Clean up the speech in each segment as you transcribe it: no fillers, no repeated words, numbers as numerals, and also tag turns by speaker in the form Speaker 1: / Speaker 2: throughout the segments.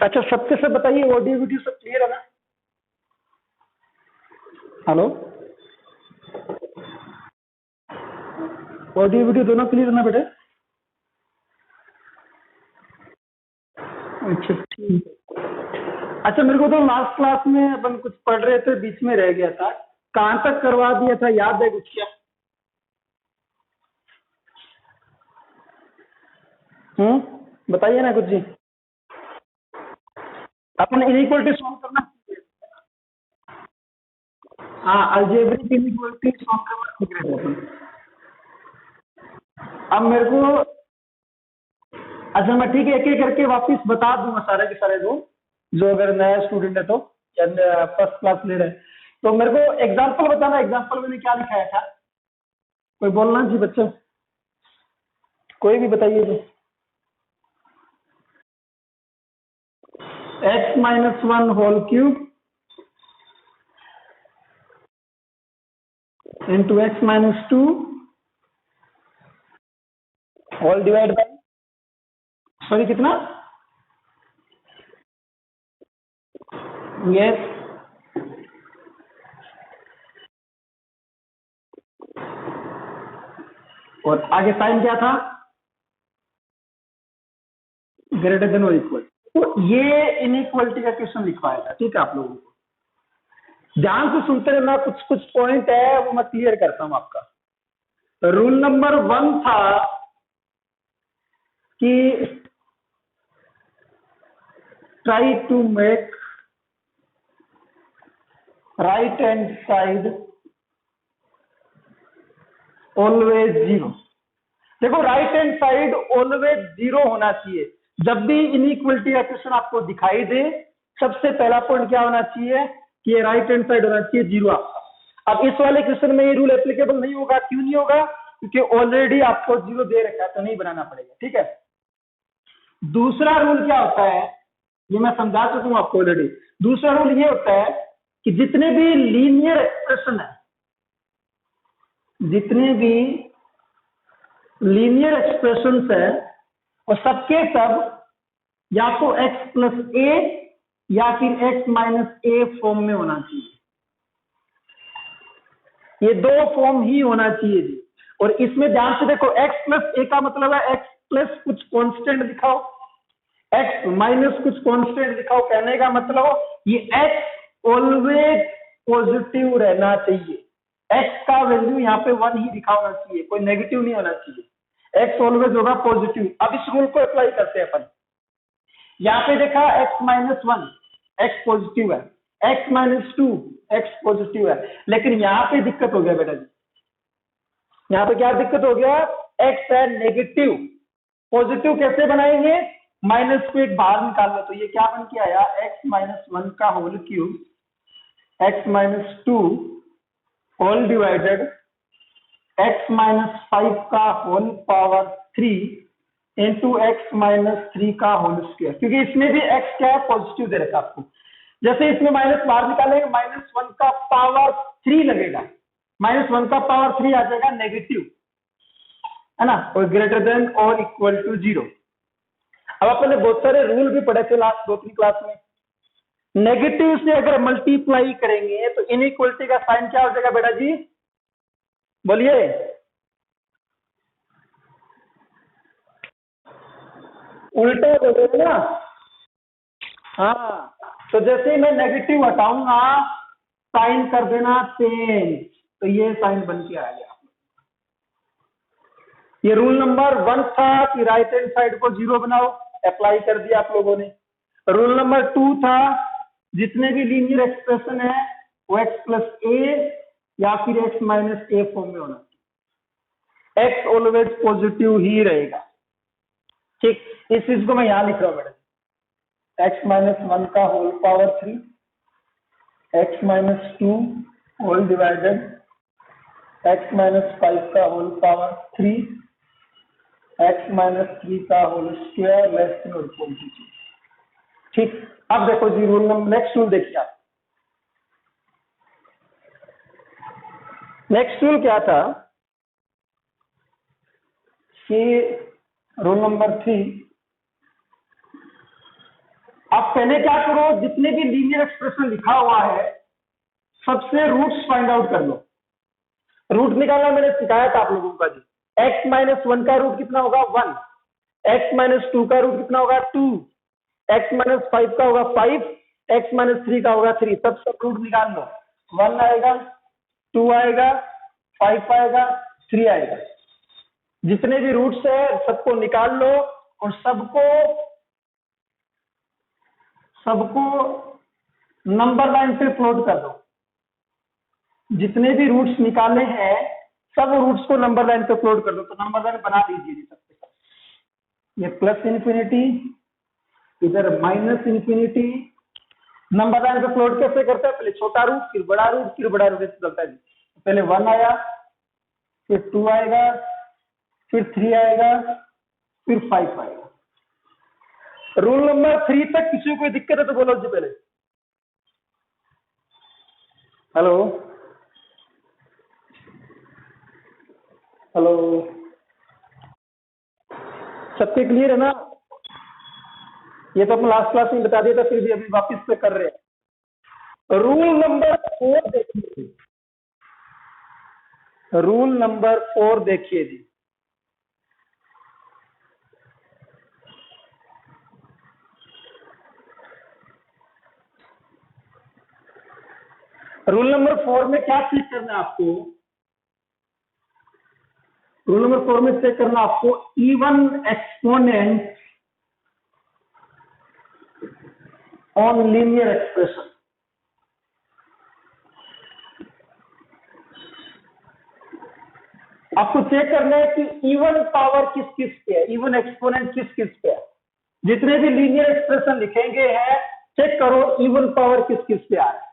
Speaker 1: अच्छा, सबके सब बताइए, ऑडियो वीडियो सब क्लियर है ना? हेलो, ऑडियो वीडियो दोनों क्लियर है ना बेटे? अच्छा ठीक है। अच्छा, मेरे को तो लास्ट क्लास में अपन कुछ पढ़ रहे थे, बीच में रह गया था। कहाँ तक करवा दिया था, याद है कुछ क्या? बताइए ना कुछ जी। अपन इनइक्वालिटी सॉल्व करना। हाँ, अलजेब्रिक इनइक्वालिटी सॉल्व करना सीख रहे थे अपन। अब मेरे को, अच्छा मैं ठीक है, एक एक करके वापिस बता दूंगा सारे के सारे रूल, जो अगर नया स्टूडेंट है तो, या फर्स्ट क्लास ले रहे हैं तो मेरे को एग्जांपल बताना। एग्जांपल मैंने क्या लिखाया था, कोई बोलना जी बच्चों, कोई भी बताइए जी। x minus one whole cube into x minus two whole divide by, sorry कितना, यस, और आगे साइन क्या था, ग्रेटर देन और इक्वल। तो ये इनइक्वालिटी का क्वेश्चन लिखवाया था, ठीक है। आप लोगों को ध्यान से सुनते रहना, कुछ कुछ पॉइंट है वो मैं क्लियर करता हूं आपका। रूल नंबर 1 था कि try to make right hand side always zero. देखो, right hand side always zero होना चाहिए। जब भी इनइक्वालिटी का क्वेश्चन आपको दिखाई दे, सबसे पहला पॉइंट क्या होना चाहिए कि ये राइट हैंड साइड होना चाहिए जीरो आपका। अब इस वाले क्वेश्चन में ये रूल एप्लीकेबल नहीं होगा। क्यों नहीं होगा? क्योंकि ऑलरेडी आपको जीरो दे रखा है, तो नहीं बनाना पड़ेगा, ठीक है। दूसरा रूल क्या होता है, ये मैं समझा चुका हूं आपको ऑलरेडी। दूसरा रूल ये होता है कि जितने भी लीनियर एक्सप्रेशन है, जितने भी लीनियर एक्सप्रेशंस है, और सबके सब या तो x प्लस ए या फिर x माइनस ए फॉर्म में होना चाहिए। ये दो फॉर्म ही होना चाहिए जी। और इसमें ध्यान से देखो, x प्लस ए का मतलब है x प्लस कुछ कांस्टेंट दिखाओ, x माइनस कुछ कांस्टेंट दिखाओ। कहने का मतलब ये x ऑलवेज पॉजिटिव रहना चाहिए। x का वैल्यू यहाँ पे 1 ही दिखा होना चाहिए, कोई नेगेटिव नहीं होना चाहिए। x ऑलवेज होगा पॉजिटिव। अब इस रूल को अप्लाई करते हैं अपन। यहाँ पे देखा x minus one, x positive है, x minus to, x positive है। लेकिन यहाँ पे दिक्कत हो गया बेटा जी। यहाँ पे क्या दिक्कत हो गया? x है नेगेटिव। पॉजिटिव कैसे बनाएंगे? माइनस को एक बाहर निकाल लो, तो ये क्या बन के आया, x माइनस वन का whole cube x minus two whole divided x minus five का whole power 3 into x minus three का होल स्क्वायर। क्योंकि इसमें भी x क्या है, पॉजिटिव दे रखा आपको। जैसे इसमें माइनस बाहर निकालेंगे, माइनस वन का पावर 3 लगेगा, माइनस वन का पावर 3 आ जाएगा नेगेटिव, है ना, और ग्रेटर देन और इक्वल टू जीरो। अब अपन ने बहुत सारे रूल भी पढ़े थे लास्ट 2-3 क्लास में। नेगेटिव से अगर मल्टीप्लाई करेंगे तो इनइक्वलिटी का साइन क्या हो जाएगा बेटा जी, बोलिए। उल्टा बोलोगे ना? हाँ, तो जैसे ही मैं नेगेटिव हटाऊंगा, साइन कर देना चेंज, तो ये साइन बन के आ गया। ये रूल नंबर 1 था कि राइट हैंड साइड को जीरो बनाओ, अप्लाई कर दिया आप लोगों ने। रूल नंबर 2 था जितने भी लीनियर एक्सप्रेशन है वो x प्लस ए या फिर x माइनस ए फॉर्म में होना चाहिए। x ऑलवेज पॉजिटिव ही रहेगा, ठीक। इस चीज को मैं यहां लिख रहा हूं मैडम, x माइनस वन का whole power 3, x minus two whole divided x minus five का whole power 3, x minus three का होल स्क्वायर लेस देन और इक्वल टू 2, ठीक। अब देखो जी, रूल नंबर नेक्स्ट रूल देखिए आप। नेक्स्ट रूल क्या था कि रूल नंबर 3, अब कहने क्या करो, जितने भी लीनियर एक्सप्रेशन लिखा हुआ है सबसे रूट्स फाइंड आउट कर लो। रूट निकालना मैंने सिखाया था आप लोगों का जी। x माइनस 1 का रूट कितना होगा 1, x माइनस 2 का रूट कितना होगा 2, x माइनस 5 का होगा 5, x माइनस 3 का होगा 3। सब रूट निकाल लो। 1 आएगा, 2 आएगा, 5 आएगा, 3 आएगा। जितने भी रूट्स है सबको निकाल लो और सबको नंबर लाइन पे प्लॉट कर दो। जितने भी रूट्स निकाले हैं सब रूट्स को नंबर लाइन पे प्लॉट कर दो। तो नंबर लाइन बना दीजिए जी सबके साथ। ये प्लस इन्फिनिटी, इधर माइनस इन्फिनिटी। नंबर लाइन पे प्लॉट कैसे करते हैं, पहले छोटा रूट फिर बड़ा रूट फिर बड़ा रूट ऐसे चलता है जी। पहले 1 आया, फिर 2 आएगा, फिर 3 आएगा, फिर 5 आएगा। रूल नंबर 3 तक किसी को कोई दिक्कत है तो बोलो जी पहले। हेलो हेलो, सबके क्लियर है ना? ये तो अपने लास्ट क्लास में बता दिया था, फिर भी अभी वापस से कर रहे हैं। रूल नंबर 4 देखिए, रूल नंबर 4 देखिए जी। रूल नंबर 4 में क्या चेक करना है आपको? रूल नंबर 4 में चेक करना आपको even exponent on linear expression. आपको चेक करना है कि इवन पावर किस किस पे है, इवन एक्सपोनेंट किस किस पे है। जितने भी लीनियर एक्सप्रेशन लिखेंगे हैं चेक करो इवन पावर किस किस पे आ रहा है।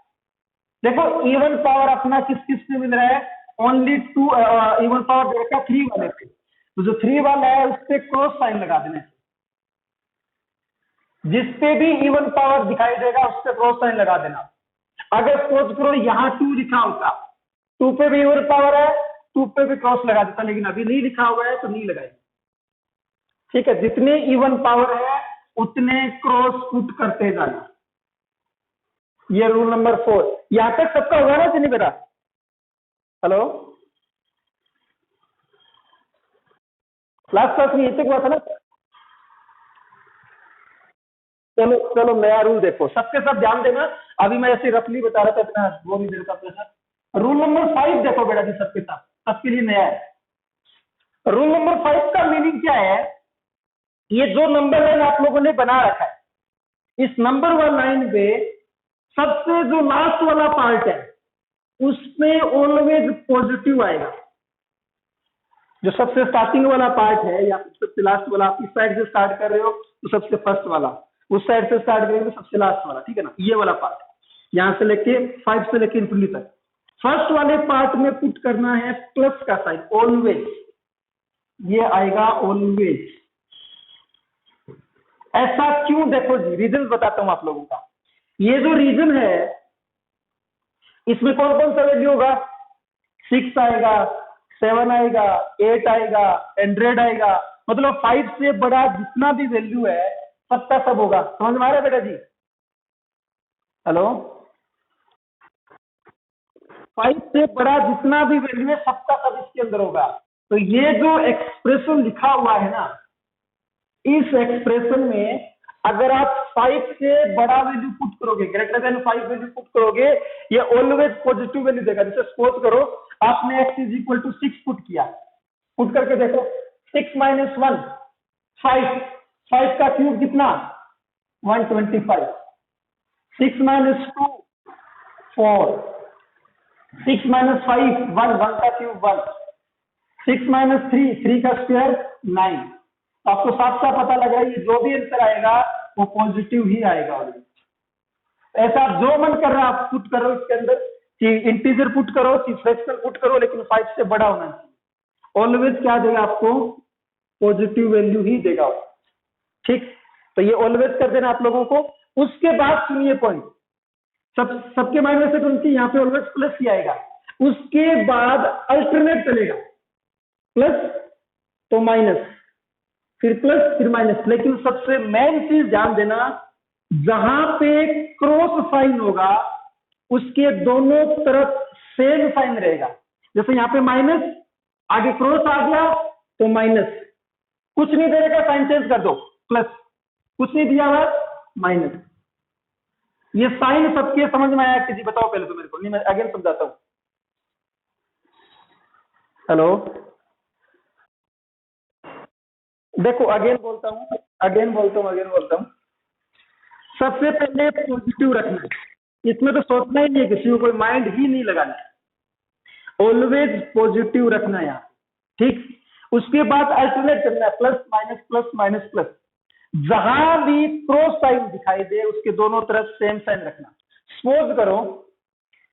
Speaker 1: देखो इवन पावर अपना किस किस पे मिल रहा है, ओनली 2 इवन पावर दे रखा 3 वाले पे। तो जो 3 वाला है उस पे क्रॉस साइन लगा देना। जिस पे भी इवन पावर दिखाई देगा उस पे क्रॉस साइन लगा देना। अगर सपोज करो यहाँ 2 लिखा होता, 2 पे भी इवन पावर है, 2 पे भी क्रॉस लगा देता, लेकिन अभी नहीं लिखा हुआ है तो नहीं लगाएंगे। ठीक है, जितने इवन पावर है उतने क्रॉस पुट करते जाना। ये रूल नंबर 4। यहां तक सबका होगा ना जी? नहीं बेटा? हेलो, लास्ट क्लास में ये तक हुआ था ना? चलो चलो, नया रूल देखो, सबके सब ध्यान देना। अभी मैं ऐसे रफली बता रहा था, इतना वो नहीं देता प्रेशर। रूल नंबर 5 देखो बेटा जी, सबके साथ, सबके लिए नया है। रूल नंबर 5 का मीनिंग क्या है? ये जो नंबर लाइन आप लोगों ने बना रखा है, इस नंबर 1 लाइन पे सबसे जो लास्ट वाला पार्ट है उसमें ऑलवेज पॉजिटिव आएगा। जो सबसे स्टार्टिंग वाला पार्ट है या सबसे लास्ट वाला, इस साइड से स्टार्ट कर रहे हो तो सबसे फर्स्ट वाला, उस साइड से स्टार्ट करेंगे तो सबसे लास्ट वाला। ठीक है ना? ये वाला पार्ट यहां से लेके 5 से लेके इन्फिनिटी तक, फर्स्ट वाले पार्ट में पुट करना है प्लस का साइन, ऑलवेज। ये आएगा ऑलवेज। ऐसा क्यों? देखो जी, रीजन बताता हूं आप लोगों का। ये जो रीजन है इसमें कौन कौन सा वैल्यू होगा? 6 आएगा, 7 आएगा, 8 आएगा, 100 आएगा। मतलब 5 से बड़ा जितना भी वैल्यू है सबका सब होगा। समझ में आ रहा है बेटा जी? हेलो, 5 से बड़ा जितना भी वैल्यू है सबका सब इसके अंदर होगा। तो ये जो एक्सप्रेशन लिखा हुआ है ना, इस एक्सप्रेशन में अगर आप 5 से बड़ा वैल्यू पुट करोगे, ग्रेटर देन 5 वैल्यू पुट करोगे, ये ऑलवेज पॉजिटिव वैल्यू देगा। जैसे सपोज करो आपने x is equal to 6 put किया, पुट करके देखो 6 माइनस 1 5, 5 का क्यूब कितना 125, 6 माइनस 2 4, 6 माइनस 5 1, 1 का क्यूब 1, 6 माइनस 3 3 का स्क्वायर 9। आपको साफ साफ पता लग रहा है ये जो भी आंसर आएगा वो पॉजिटिव ही आएगा। ऐसा जो मन कर रहा है आप पुट करो इसके अंदर, कि इंटीजर पुट करो, कि फ्रैक्शनल पुट करो, लेकिन 5 से बड़ा होना चाहिए। ऑलवेज क्या देगा आपको? पॉजिटिव वैल्यू ही देगा। ठीक, तो ये ऑलवेज कर देना आप लोगों को। उसके बाद सुनिए पॉइंट, सबके माइंड में से 20, यहाँ पे ऑलवेज प्लस ही आएगा। उसके बाद अल्टरनेट चलेगा, प्लस तो माइनस, फिर प्लस फिर माइनस। लेकिन सबसे मेन चीज ध्यान देना, जहां पे क्रॉस साइन होगा उसके दोनों तरफ सेम साइन रहेगा। जैसे यहाँ पे माइनस, आगे क्रॉस आ गया तो माइनस, कुछ नहीं दे रहेगा साइन चेंज कर दो, प्लस, कुछ नहीं दिया हुआ माइनस। ये साइन सबके समझ में आया? किसी बताओ पहले तो मेरे को, नहीं मैं अगेन समझाता हूं। हेलो, देखो अगेन बोलता हूं, सबसे पहले पॉजिटिव रखना है, इसमें तो सोचना ही नहीं है, किसी को कोई माइंड ही नहीं लगाना है, ऑलवेज पॉजिटिव रखना है यहाँ, ठीक। उसके बाद अल्टरनेट करना है, plus minus plus minus plus, जहां भी क्रॉस साइन दिखाई दे उसके दोनों तरफ सेम साइन रखना। सपोज करो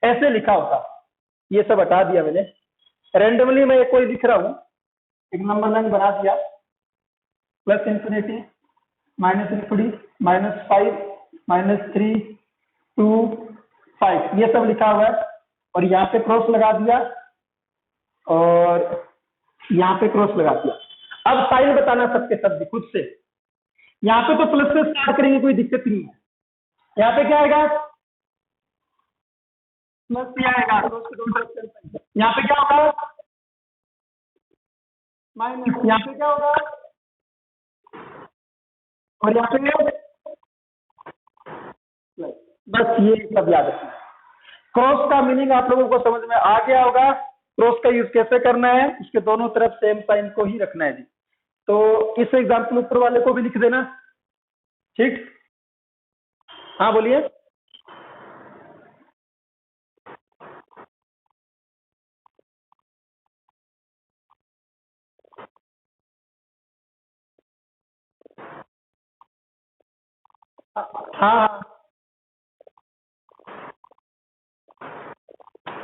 Speaker 1: ऐसे लिखा होता, ये सब हटा दिया मैंने, रेंडमली मैं कोई लिख रहा हूं, एक नंबर लाइन बना दिया, प्लस इंफिनिटी माइनस इंफिनिटी -5 -3 2 5, ये सब लिखा हुआ है, और यहाँ पे क्रॉस लगा दिया और यहाँ पे क्रॉस लगा दिया। अब साइन बताना सबके सब खुद से। यहाँ पे तो प्लस से स्टार्ट करेंगे, कोई दिक्कत नहीं है। यहाँ पे क्या आएगा? प्लस ही आएगा, यहाँ पे क्या होगा? माइनस, यहाँ पे क्या होगा? और यहाँ पे प्लस। बस ये सब याद रखना। क्रॉस का मीनिंग आप लोगों को समझ में आ गया होगा, क्रॉस का यूज कैसे करना है, उसके दोनों तरफ सेम साइन को ही रखना है जी। तो इस एग्जाम्पल ऊपर वाले को भी लिख देना, ठीक। हाँ बोलिए। हाँ,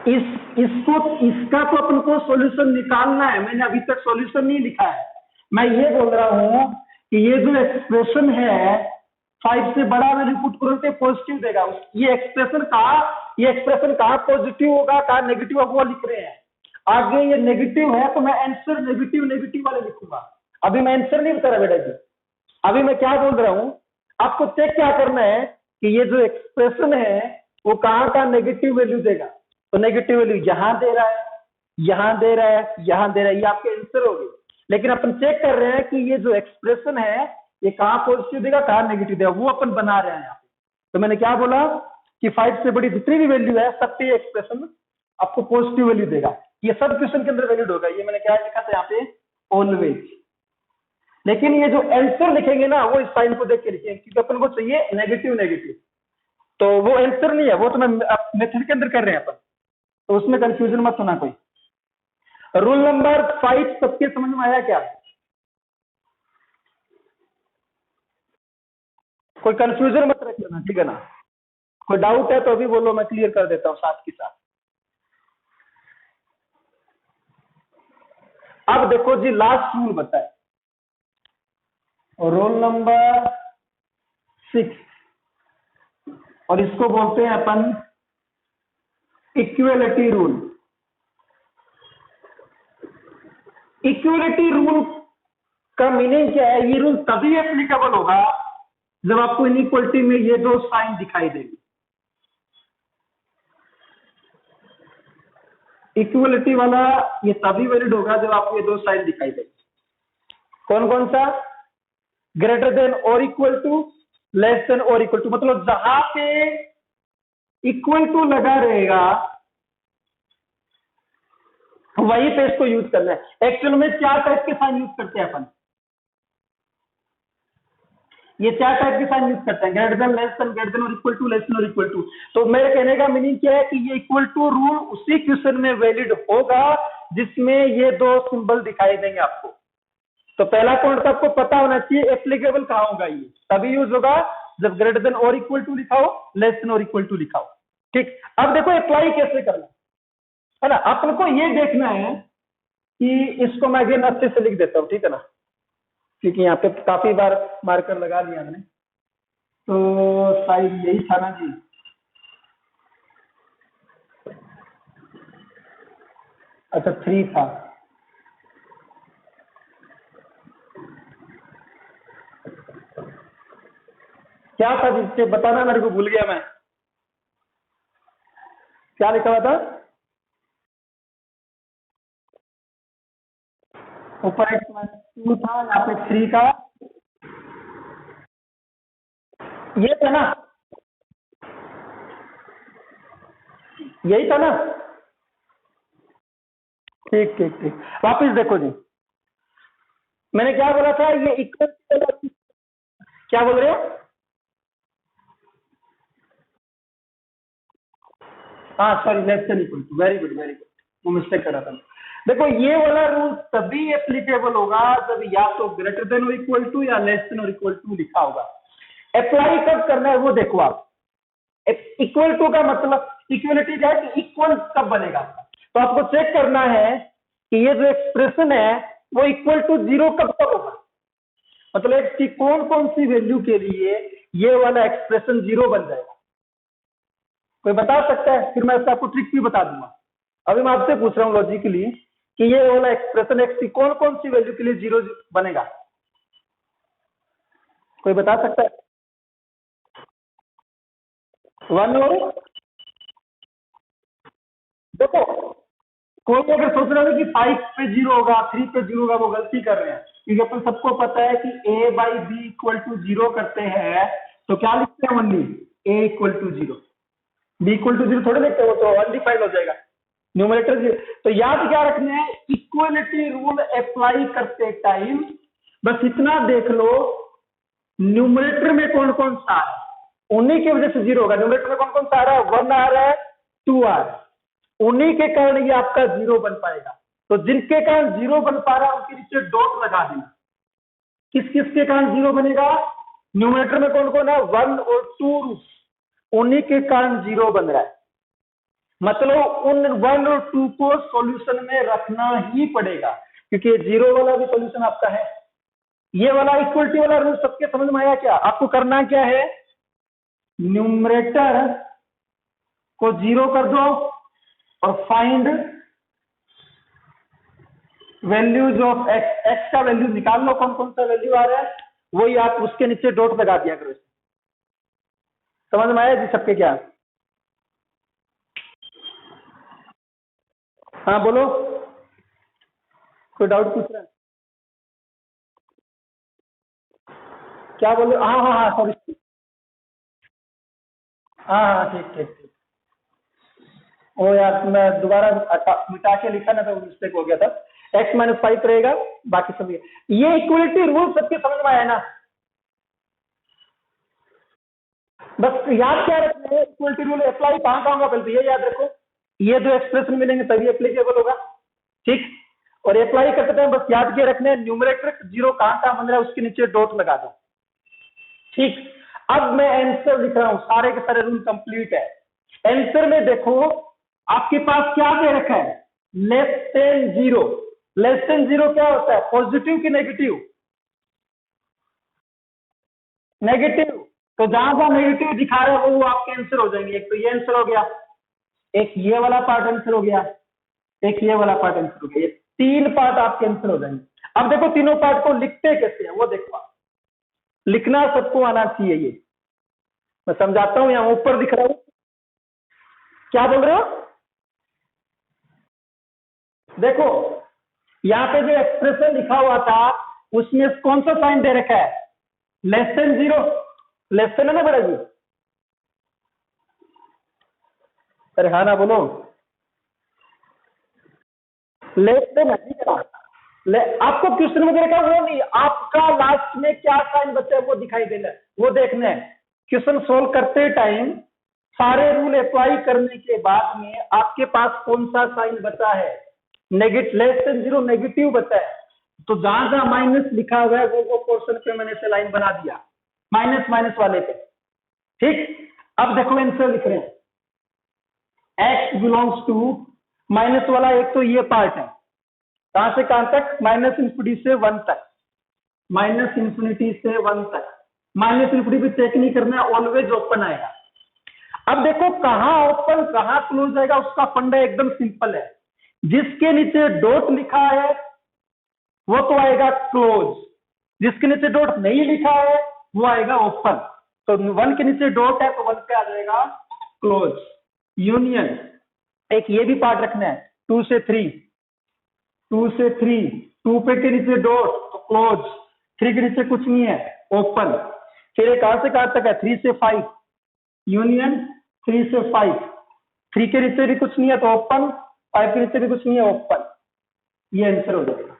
Speaker 1: इसका तो अपन को सॉल्यूशन निकालना है, मैंने अभी तक सॉल्यूशन नहीं लिखा है। मैं ये बोल रहा हूं कि ये जो एक्सप्रेशन है 5 से बड़ा वैल्यू पुट करोगे पॉजिटिव देगा, ये एक्सप्रेशन कहाँ पॉजिटिव होगा कहाँ नेगेटिव होगा वो लिख रहे हैं। आगे ये नेगेटिव है तो मैं आंसर नेगेटिव नेगेटिव वाले लिखूंगा, अभी मैं आंसर नहीं बता रहा बेटा जी। अभी मैं क्या बोल रहा हूं, आपको चेक क्या करना है कि ये जो एक्सप्रेशन है वो कहाँ का नेगेटिव वैल्यू देगा। तो नेगेटिव वैल्यू यहां दे रहा है, यहां दे रहा है, यहां दे रहा है, ये आपके आंसर हो गए। लेकिन अपन चेक कर रहे हैं कि ये जो एक्सप्रेशन है ये कहाँ पॉजिटिव देगा कहाँ नेगेटिव देगा, वो अपन बना रहे हैं यहाँ पे। तो मैंने क्या बोला कि 5 से बड़ी जितनी भी वैल्यू है सब पे एक्सप्रेशन आपको पॉजिटिव वैल्यू देगा, ये सब क्वेश्चन के अंदर वैलिड होगा। ये मैंने क्या लिखा था यहाँ पे, ऑलवेज। लेकिन ये जो आंसर लिखेंगे ना वो इस साइन को देख के लिखेंगे, क्योंकि अपन को चाहिए नेगेटिव नेगेटिव, तो वो आंसर नहीं है, वो तो मैं मेथड के अंदर कर रहे हैं अपन, तो उसमें कंफ्यूजन मत होना कोई। रूल नंबर 5 सबके समझ में आया क्या? कोई कंफ्यूजन मत रख लेना, ठीक है ना। कोई डाउट है तो अभी बोलो, मैं क्लियर कर देता हूँ साथ के साथ। अब देखो जी लास्ट रूल बताए, रोल नंबर 6, और इसको बोलते हैं अपन इक्वलिटी रूल। इक्वलिटी रूल का मीनिंग क्या है? ये रूल तभी एप्लीकेबल होगा जब आपको इनइक्वलिटी में ये दो साइन दिखाई देंगे। इक्वलिटी वाला ये तभी वैलिड होगा जब आपको ये दो साइन दिखाई देंगे। कौन कौन सा? ग्रेटर देन और इक्वल टू, लेस देन और इक्वल टू, मतलब जहां पे इक्वल टू लगा रहेगा वही पे इसको यूज करना है। एक्चुअल में 4 टाइप के साइन यूज करते हैं अपन, ये 4 टाइप के साइन यूज करते हैं, greater than, less than, greater than और इक्वल टू, लेस देन और इक्वल टू। तो मेरे कहने का मीनिंग क्या है कि ये इक्वल टू रूल उसी क्वेश्चन में वैलिड होगा जिसमें ये दो सिंबल दिखाई देंगे आपको। तो पहला पॉइंट तो आपको पता होना चाहिए एप्लीकेबल कहां होगा, ये तभी यूज होगा जब ग्रेटर देन और इक्वल टू लिखा हो, लेस देन और इक्वल टू लिखा हो, ठीक। अब देखो अप्लाई कैसे करना है ना, अपन को ये देखना है कि इसको मैं अगेन अच्छे से लिख देता हूं, ठीक है ना, क्योंकि यहाँ पे काफी बार मार्कर लगा दिया मैंने। तो साइज यही था ना जी, अच्छा 3 था। क्या था जिससे बताना, मेरे को भूल गया मैं, क्या लिखा हुआ था ऊपर? एक्स माइनस टू था, यहाँ पे थ्री का, ये था ना, यही था ना? ठीक ठीक ठीक, वापिस देखो जी, मैंने क्या बोला था, ये इक्वल, क्या बोल रहे हो? हाँ sorry, less than equal to, very good very good, वो मिस्टेक कर रहा था। देखो ये वाला रूल तभी एप्लीकेबल होगा जब या तो ग्रेटर देन और इक्वल टू या लेस देन और इक्वल टू लिखा होगा। अप्लाई कब करना है वो देखो आप। इक्वल टू का मतलब इक्वलिटी क्या है कि इक्वल कब बनेगा, तो आपको चेक करना है कि ये जो एक्सप्रेशन है वो इक्वल टू जीरो कब तक होगा, मतलब कि कौन कौन सी वैल्यू के लिए ये वाला एक्सप्रेशन जीरो बन जाएगा। कोई बता सकता है? फिर मैं इसका आपको ट्रिक भी बता दूंगा। अभी मैं आपसे पूछ रहा हूँ लॉजिकली कि ये वाला एक्सप्रेशन एक्स की कौन कौन सी वैल्यू के लिए जीरो बनेगा, कोई बता सकता है? वन और देखो, कोई अगर सोच रहा है कि फाइव पे जीरो होगा, थ्री पे जीरो होगा, वो गलती कर रहे हैं, क्योंकि अपन सबको पता है कि A by B equal to zero करते हैं तो क्या लिखते हैं, only A equal to zero, B equal to zero थोड़े लिखते हो, तो अनडिफाइंड हो जाएगा न्यूमरेटर जीरो। तो याद क्या रखना है, इक्वलिटी रूल अप्लाई करते टाइम बस इतना देख लो न्यूमरेटर में कौन कौन सा आ रहा है, उन्हीं की वजह से जीरो होगा। न्यूमरेटर में कौन कौन सा आ रहा है, वन आ रहा है, टू आ रहा है, उन्हीं के कारण ये आपका जीरो बन पाएगा। तो जिनके कारण जीरो बन पा रहा है उनके नीचे डॉट लगा देना। किस किस के कारण जीरो बनेगा, न्यूमरेटर में कौन कौन है, वन और टू, उन्हीं के कारण जीरो बन रहा है, मतलब उन वन और टू को सॉल्यूशन में रखना ही पड़ेगा, क्योंकि जीरो वाला भी सॉल्यूशन आपका है। ये वाला इक्वलिटी वाला रूल सबके समझ में आया क्या? आपको करना क्या है, न्यूमरेटर को जीरो कर दो और find values of x, x का वैल्यू निकाल लो, कौन कौन सा वैल्यू आ रहा है वही आप उसके नीचे डॉट लगा दिया करो। समझ में आया जी सबके? क्या? हाँ बोलो, कोई डाउट पूछ रहा है? क्या बोल रहे हो? हाँ हाँ हाँ सॉरी, हाँ हाँ ठीक ठीक ठीक, ओ यार मैं दोबारा मिटा के लिखा ना तो मिस्टेक हो गया था। एक्स माइनस फाइव रहेगा, बाकी सब ये इक्वलिटी रूल सबके समझ में आया ना? बस याद क्या रखना है, इक्वलिटी रूल अप्लाई कहां कहां होगा पहले तो ये याद रखो, ये जो एक्सप्रेशन मिलेंगे तभी एप्लीकेबल होगा, ठीक? और अप्लाई करते टाइम बस याद क्या रखना है, न्यूमरेटर जीरो कहां कहां बन रहा है उसके नीचे डॉट लगा दो, ठीक? अब मैं आंसर लिख रहा हूं, सारे के सारे रूल कंप्लीट है। आंसर में देखो आपके पास क्या दे रखा है, less than zero. Less than zero क्या होता है, पॉजिटिव की नेगेटिव? नेगेटिव। तो जहां जहां नेगेटिव दिखा रहा है वो आपके आंसर हो जाएंगे। एक तो ये आंसर हो गया, एक ये वाला पार्ट आंसर हो गया, एक ये वाला पार्ट आंसर हो गया, ये तीन पार्ट आपके आंसर हो जाएंगे। अब देखो तीनों पार्ट को लिखते कैसे हैं वो देखो आप। लिखना सबको आना चाहिए, ये मैं समझाता हूं, यहां ऊपर दिख रहा हूं, क्या बोल रहे हो? देखो यहां पे जो एक्सप्रेशन लिखा हुआ था उसमें कौन सा साइन दे रखा है, less than zero, less than है ना बड़ा जी? अरे हाँ ना बोलो, लेस देन है, ठीक है ना? आपको क्वेश्चन में देखा वो नहीं, आपका लास्ट में क्या साइन बचा है वो दिखाई देना है, वो देखना है। क्वेश्चन सोल्व करते टाइम सारे रूल अप्लाई करने के बाद में आपके पास कौन सा साइन बचा है, negative, less than zero negative बचा है, तो जहां जहां माइनस लिखा हुआ है वो पोर्शन पे मैंने से लाइन बना दिया, माइनस माइनस वाले पे, ठीक? अब देखो आंसर लिख रहे हैं, एक्स बिलोंग्स टू, माइनस वाला एक तो ये पार्ट है, कहां से कहां तक, माइनस इंफिनिटी से वन तक, माइनस इंफिनिटी से वन तक, माइनस इंफिनिटी पे चेक नहीं करना है, ऑलवेज ओपन आएगा। अब देखो कहां ओपन कहां क्लोज आएगा, उसका फंडा एकदम सिंपल है, जिसके नीचे डॉट लिखा है वो तो आएगा क्लोज, जिसके नीचे डॉट नहीं लिखा है वो आएगा ओपन। तो 1 के नीचे डॉट है तो 1 पे आ जाएगा क्लोज। यूनियन, एक ये भी पार्ट रखना है 2 से 3, 2 से 3, 2 पे के नीचे डॉट तो क्लोज, 3 के नीचे कुछ नहीं है ओपन। फिर एक कहां से कहां तक है 3 से 5, यूनियन 3 से 5, 3 के नीचे भी कुछ नहीं है तो ओपन, 5 के नीचे भी कुछ नहीं है ओपन। ये आंसर हो जाएगा।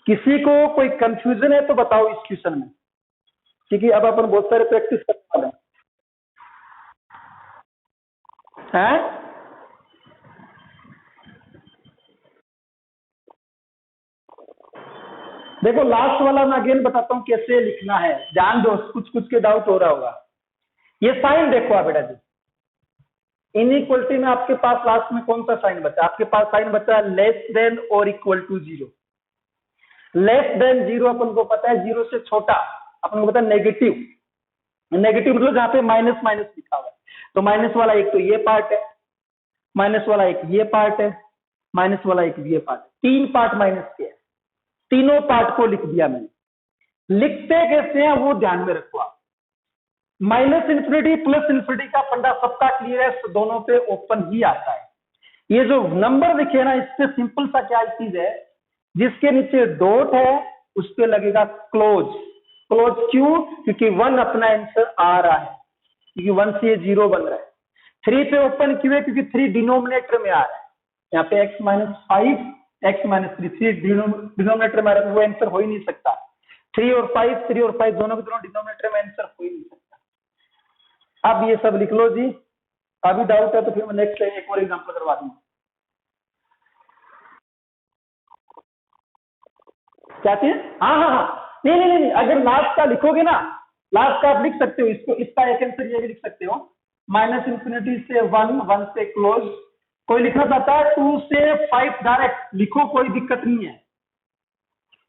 Speaker 1: किसी को कोई कंफ्यूजन है तो बताओ इस क्वेश्चन में, क्योंकि अब अपन बहुत सारे प्रैक्टिस करने वाले हैं। देखो लास्ट वाला मैं अगेन बताता हूं कैसे लिखना है, ध्यान दो, कुछ कुछ के डाउट हो रहा होगा। ये साइन देखो आप बेटा जी, इनइक्वलिटी में आपके पास लास्ट में कौन सा साइन बचा? आपके पास साइन बचा लेस देन और इक्वल टू 0। लेस देन 0 अपन को पता है 0 से छोटा, अपन को पता है नेगेटिव। नेगेटिव मतलब जहां पे माइनस माइनस लिखा हुआ है, तो माइनस वाला एक तो ये पार्ट है, माइनस वाला एक ये पार्ट है, माइनस वाला एक ये पार्ट है, 3 पार्ट माइनस के है। तीनों पार्ट को लिख दिया मैंने। लिखते कैसे हैं वो ध्यान में रखो आप। माइनस इन्फिनिटी प्लस इन्फिनिटी का फंडा सबका क्लियर है, तो दोनों पे ओपन ही आता है। ये जो नंबर लिखे ना, इससे सिंपल सा क्या चीज है, जिसके नीचे डॉट है उस पे लगेगा क्लोज। क्लोज क्यों? क्योंकि 1 अपना आंसर आ रहा है, क्योंकि 1 से 0 बन रहा है। 3 पे ओपन क्यों है? क्योंकि 3 डिनोमिनेटर में आ रहा है। यहाँ पे x - 5 x - 3 डिनोमिनेटर में आ रहा है, वो आंसर हो ही नहीं सकता। 3 और 5 दोनों के दोनों डिनोमिनेटर में आंसर हो ही नहीं सकता। अब ये सब लिख लो जी। अभी डाउट है तो फिर मैं नेक्स्ट एक और एग्जांपल करवा दूंगा। क्या चाहिए? हाँ, नहीं, अगर लास्ट का लिखोगे ना, लास्ट का आप लिख सकते हो इसको, इसका एक आंसर ये भी लिख सकते हो, माइनस इन्फिनिटी से 1, 1 से क्लोज। कोई लिखना चाहता है 2 से 5 डायरेक्ट लिखो, कोई दिक्कत नहीं है,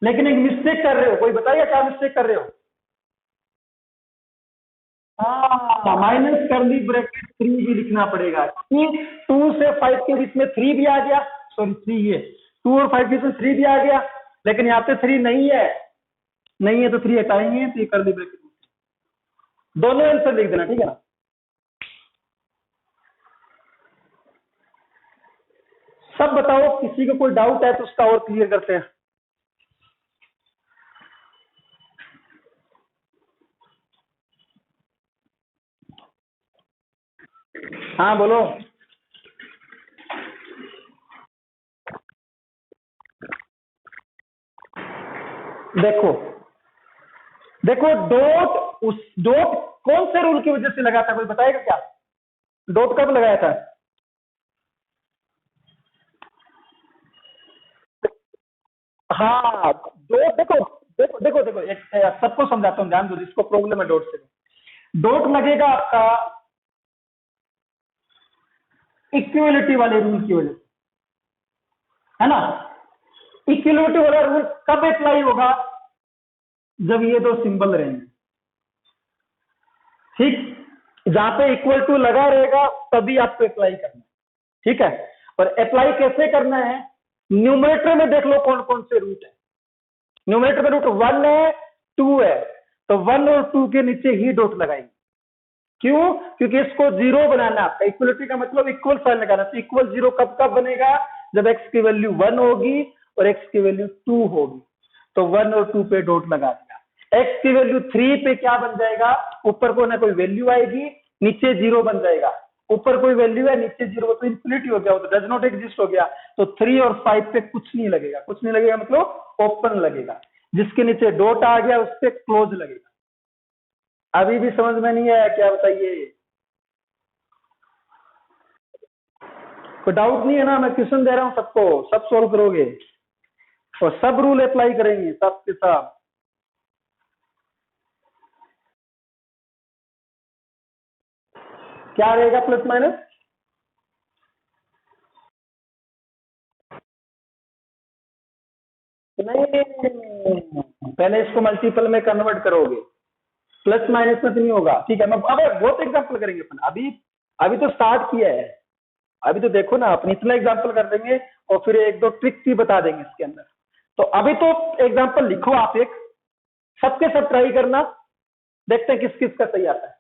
Speaker 1: लेकिन एक मिस्टेक कर रहे हो। कोई बताइए क्या मिस्टेक कर रहे हो? हाँ, माइनस करली ब्रैकेट 3 भी लिखना पड़ेगा। 2 से 5 के बीच में 3 भी आ गया, सॉरी 3 ये 2 और 5 के बीच में 3 भी आ गया, लेकिन यहाँ पे 3 नहीं है, नहीं है तो 3 हटाएंगे तो ये करली ब्रैकेट। दोनों आंसर लिख देना, ठीक है ना? सब बताओ, किसी को कोई डाउट है तो उसका और क्लियर करते हैं। हाँ बोलो। देखो देखो डॉट, उस डॉट कौन से रूल की वजह से लगा था, कोई बताएगा क्या? डॉट कब लगाया था? हाँ, डॉट देखो देखो देखो देखो, एक सबको समझाता हूँ, ध्यान दो जिसको प्रॉब्लम है डॉट से। डॉट लगेगा आपका इक्वलिटी वाले रूल की वजह से, है ना? इक्वलिटी वाला रूल कब अप्लाई होगा? जब ये दो सिंबल रहेंगे, ठीक? जहां पे इक्वल टू लगा रहेगा तभी आपको अप्लाई करना है, ठीक है? और अप्लाई कैसे करना है? न्यूमरेटर में देख लो कौन कौन से रूट है। न्यूमरेटर में रूट 1 है, 2 है, तो 1 और 2 के नीचे ही डॉट लगाएंगे। क्यों? क्योंकि इसको 0 बनाना है आपका। इक्वलिटी का मतलब इक्वल साइन लगाना। तो इक्वल 0 कब कब बनेगा? जब x की वैल्यू 1 होगी और x की वैल्यू 2 होगी, तो 1 और 2 पे डॉट लगा दिया। x की वैल्यू 3 पे क्या बन जाएगा? ऊपर को ना कोई वैल्यू आएगी, नीचे 0 बन जाएगा। ऊपर कोई वैल्यू है, नीचे 0, तो इन्फिनिटी हो गया, तो डज नॉट एग्जिस्ट हो गया। तो 3 और 5 पे कुछ नहीं लगेगा। कुछ नहीं लगेगा मतलब ओपन लगेगा। जिसके नीचे डॉट आ गया उस पे क्लोज लगेगा। अभी भी समझ में नहीं आया क्या? बताइए। कोई डाउट नहीं है ना? मैं क्वेश्चन दे रहा हूं सबको, सब सोल्व करोगे और सब रूल अप्लाई करेंगे सब के सब। क्या रहेगा प्लस माइनस? नहीं, पहले इसको मल्टीपल में कन्वर्ट करोगे, प्लस माइनस में तो नहीं होगा। ठीक है, मैं अब बहुत एग्जांपल करेंगे अपन। अभी अभी तो स्टार्ट किया है, अभी तो देखो ना, अपन इतना एग्जांपल कर देंगे और फिर एक दो ट्रिक भी बता देंगे इसके अंदर। तो अभी तो एग्जांपल लिखो आप एक, सबके सब ट्राई करना, देखते हैं किस किस का सही आता है।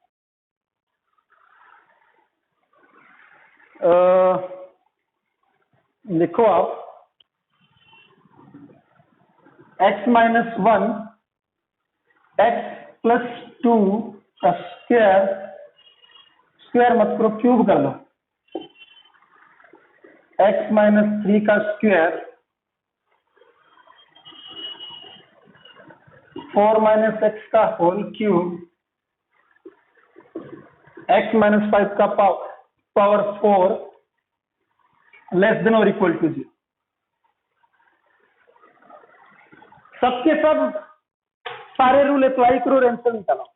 Speaker 1: लिखो आप x माइनस 1 x प्लस 2 का स्क्वायर, स्क्वायर मत करो क्यूब कर लो, x माइनस 3 का स्क्वायर 4 माइनस एक्स का होल क्यूब x माइनस 5 का पावर 4 लेस देन और इक्वल टू 0। सबके सब सारे रूल अप्लाई करो और आंसर निकालो।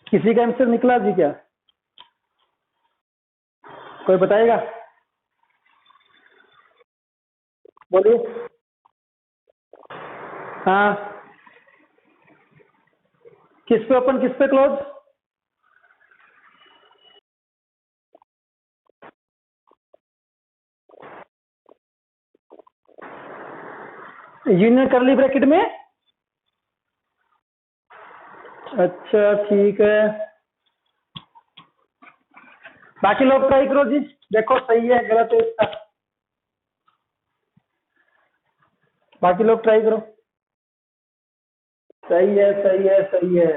Speaker 1: किसी का आंसर निकला जी क्या? कोई बताएगा? बोलिए। हाँ, किस पे ओपन किस पे क्लोज? यूनियन करली ब्रैकेट में। अच्छा ठीक है, बाकी लोग ट्राई करो जी, देखो सही है गलत है इसका। बाकी लोग ट्राई करो। सही है सही है सही है।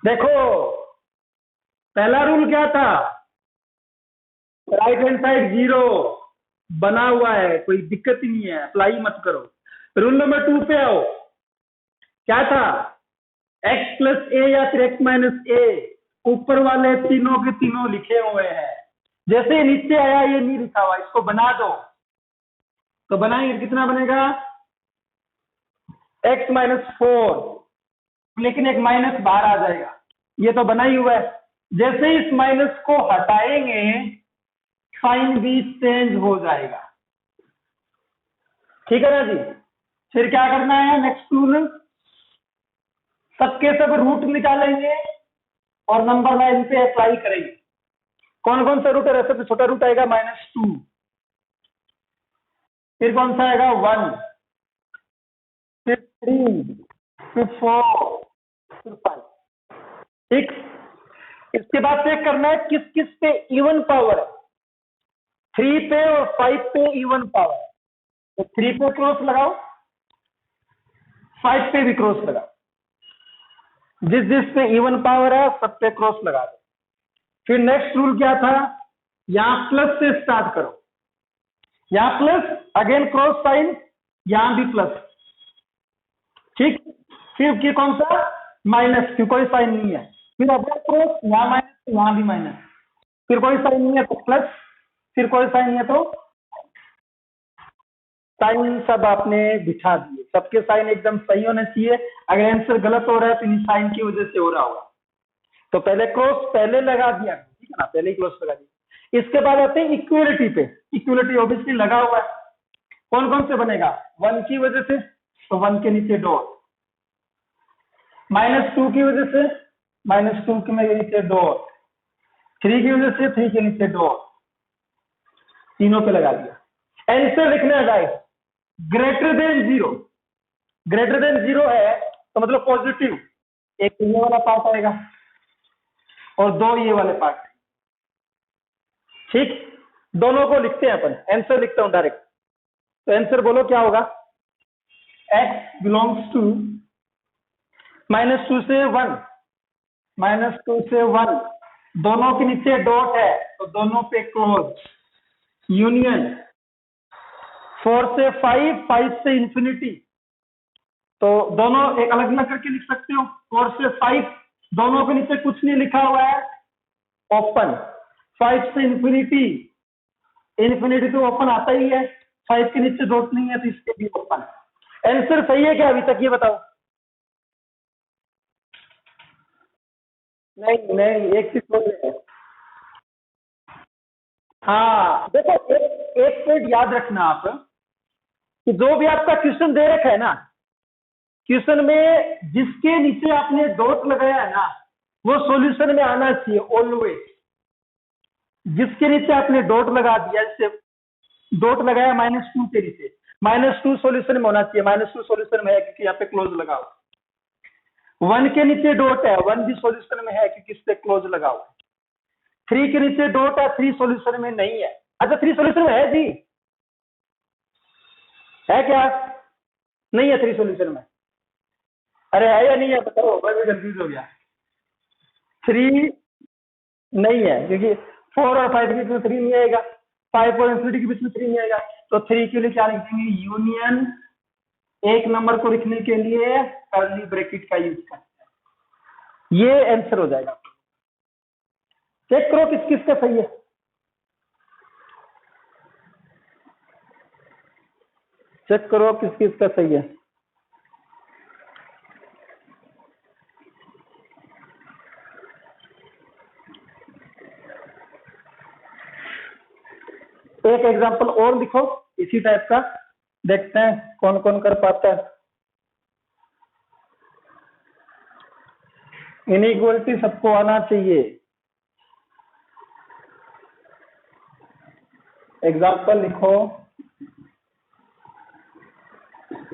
Speaker 1: देखो पहला रूल क्या था, राइट हैंड साइड 0 बना हुआ है, कोई दिक्कत ही नहीं है, अप्लाई मत करो। रूल नंबर 2 पे आओ, क्या था, x प्लस ए या फिर x माइनस ए, ऊपर वाले तीनों के तीनों लिखे हुए हैं, जैसे ही नीचे आया ये नहीं लिखा हुआ, इसको बना दो। तो बनाएंगे कितना बनेगा, x माइनस 4, लेकिन एक माइनस बाहर आ जाएगा, ये तो बना ही हुआ है। जैसे ही इस माइनस को हटाएंगे साइन भी चेंज हो जाएगा, ठीक है ना जी। फिर क्या करना है, नेक्स्ट रूल, सबके सब रूट निकालेंगे और नंबर लाइन पे अप्लाई करेंगे। कौन कौन सा रूट है, सबसे छोटा रूट आएगा -2, फिर कौन सा आएगा 1, फिर 3, फिर 4, फिर 5, ठीक। इसके बाद चेक करना है किस किस पे इवन पावर है, 3 पे और 5 पे इवन पावर है, तो 3 पे क्रॉस लगाओ, 5 पे भी क्रॉस लगाओ, जिस जिस पे इवन पावर है सब पे क्रॉस लगा दो। फिर नेक्स्ट रूल क्या था, यहां प्लस से स्टार्ट करो, यहां प्लस, अगेन क्रॉस साइन, यहां भी प्लस, ठीक। फिर कौन सा, माइनस, क्यों कोई साइन नहीं है, फिर अगेन क्रॉस, यहां माइनस यहां भी माइनस, फिर कोई साइन नहीं है तो प्लस, फिर कोई साइन नहीं है तो साइन सब आपने बिठा दिए, सबके साइन एकदम सही होने चाहिए। अगर आंसर गलत हो रहा है तो इन साइन की वजह से हो रहा होगा। तो पहले क्रॉस पहले लगा दिया, ठीक है ना, पहले ही क्रॉस लगा दिया। इसके बाद आते हैं इक्वलिटी पे। इक्वलिटी ऑब्वियसली लगा हुआ है, कौन कौन से बनेगा, 1 की वजह से तो 1 के नीचे डॉट, -2 की वजह से -2 के नीचे डॉट, 3 की वजह से 3 के नीचे डॉट, तीनों पे लगा दिया। आंसर लिखना है guys greater than 0। Greater than 0 है तो मतलब पॉजिटिव, एक ये वाला पार्ट आएगा और 2 ये वाले पार्ट। ठीक, दोनों को लिखते हैं अपन, आंसर लिखता हूं डायरेक्ट। तो आंसर बोलो क्या होगा, x बिलोंग्स टू -2 से 1, -2 से 1, दोनों के नीचे डॉट है तो दोनों पे क्लोज, यूनियन 4 से 5, 5 से इंफिनिटी, तो दोनों एक अलग अलग करके लिख सकते हो। 4 से 5 दोनों के नीचे कुछ नहीं लिखा हुआ है, ओपन। 5 से इंफिनिटी, इंफिनिटी तो ओपन आता ही है, 5 के नीचे डॉट नहीं है तो इसके भी ओपन। आंसर सही है क्या अभी तक, ये बताओ। नहीं नहीं, एक चीज बोल रहे हैं। हाँ देखो, एक पॉइंट याद रखना आप कि जो भी आपका क्वेश्चन दे रखा है ना, क्वेश्चन में जिसके नीचे आपने डॉट लगाया है ना वो सॉल्यूशन में आना चाहिए ऑलवेज। जिसके नीचे आपने डॉट लगा दिया, जैसे डॉट लगाया -2 के नीचे, -2 सॉल्यूशन में होना चाहिए, -2 सॉल्यूशन में है क्योंकि यहाँ पे क्लोज लगा हुआ। 1 के नीचे डॉट है, 1 भी सॉल्यूशन में है क्योंकि इस पे क्लोज लगा हुआ। 3 के नीचे डॉट है, 3 सॉल्यूशन में नहीं है। अच्छा 3 सॉल्यूशन में है जी, है क्या, नहीं है 3 सॉल्यूशन में, अरे है या नहीं है बताओ, मैं भी कंफ्यूज हो गया। 3 नहीं है क्योंकि 4 और 5 के बीच में 3 नहीं आएगा, 5 और इंफिनिटी के बीच में 3 नहीं आएगा, तो 3 के लिए क्या लिख देंगे, यूनियन, एक नंबर को लिखने के लिए कर्ली ब्रैकेट का यूज करते हैं, ये आंसर हो जाएगा। चेक करो किस किस का सही है, चेक करो किस किस का सही है। एक एग्जांपल और लिखो इसी टाइप का, देखते हैं कौन कौन कर पाता है। इनइक्वालिटी सबको आना चाहिए। एग्जांपल लिखो,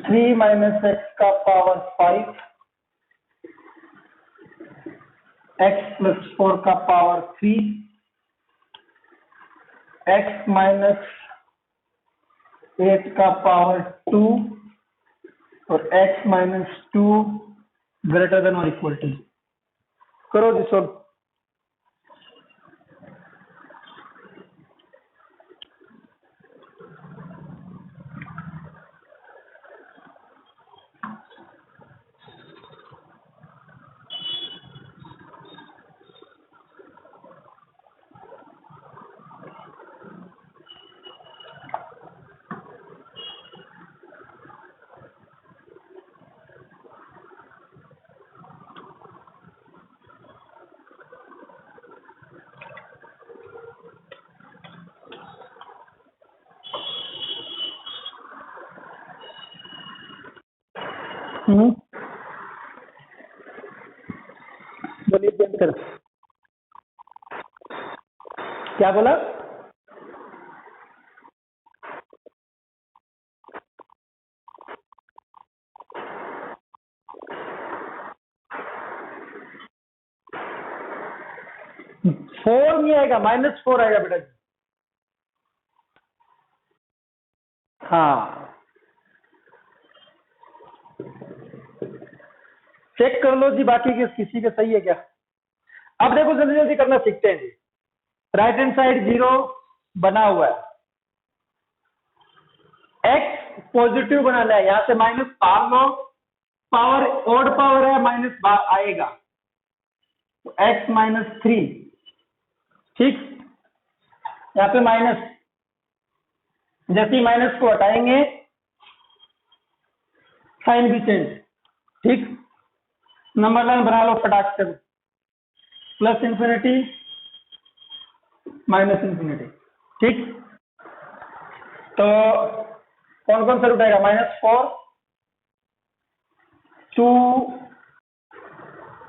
Speaker 1: 3 - x का पावर 5, x + 4 का पावर 3, x - 8 का पावर 2 और x - 2 ग्रेटर देन और इक्वल टू। करो जी सोल्व। बोलिए बंद कर, क्या बोला, -4 नहीं आएगा, -4 आएगा बेटा जी। हाँ चेक कर लो जी, बाकी किसी के सही है क्या। अब देखो जल्दी जल्दी करना सीखते हैं जी। राइट हैंड साइड 0 बना हुआ है, x पॉजिटिव बनाना है, यहां से माइनस पार लो, पावर ओड पावर है, माइनस आएगा तो x -3, ठीक, यहाँ पे माइनस, जैसे ही माइनस को हटाएंगे साइन भी चेंज, ठीक। नंबर लाइन बना लो फटाक से, प्लस इंफिनिटी माइनस इंफिनिटी, ठीक। तो कौन कौन सा रूट आएगा, -4 2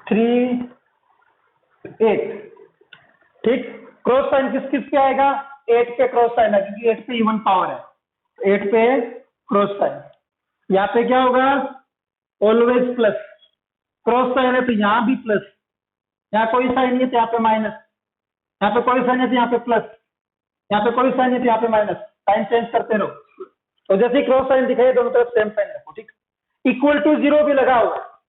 Speaker 1: 3 8, ठीक। क्रॉस साइन किस किस पे आएगा, 8 पे क्रॉस साइन है क्योंकि 8 पे इवन पावर है, 8 पे क्रॉस साइन। यहाँ पे क्या होगा, ऑलवेज प्लस, क्रॉस साइन है तो यहाँ भी प्लस, यहाँ कोई साइन नहीं है तो यहाँ पे माइनस, यहाँ पे कोई साइन है तो यहाँ पे प्लस, यहाँ पे कोई साइन है तो यहाँ पे माइनस, साइन चेंज करते रहो। तो जैसे ही क्रॉस साइन दिखाई दोनों तरफ सेम साइन रखो, ठीक। इक्वल टू 0 भी लगा होगा,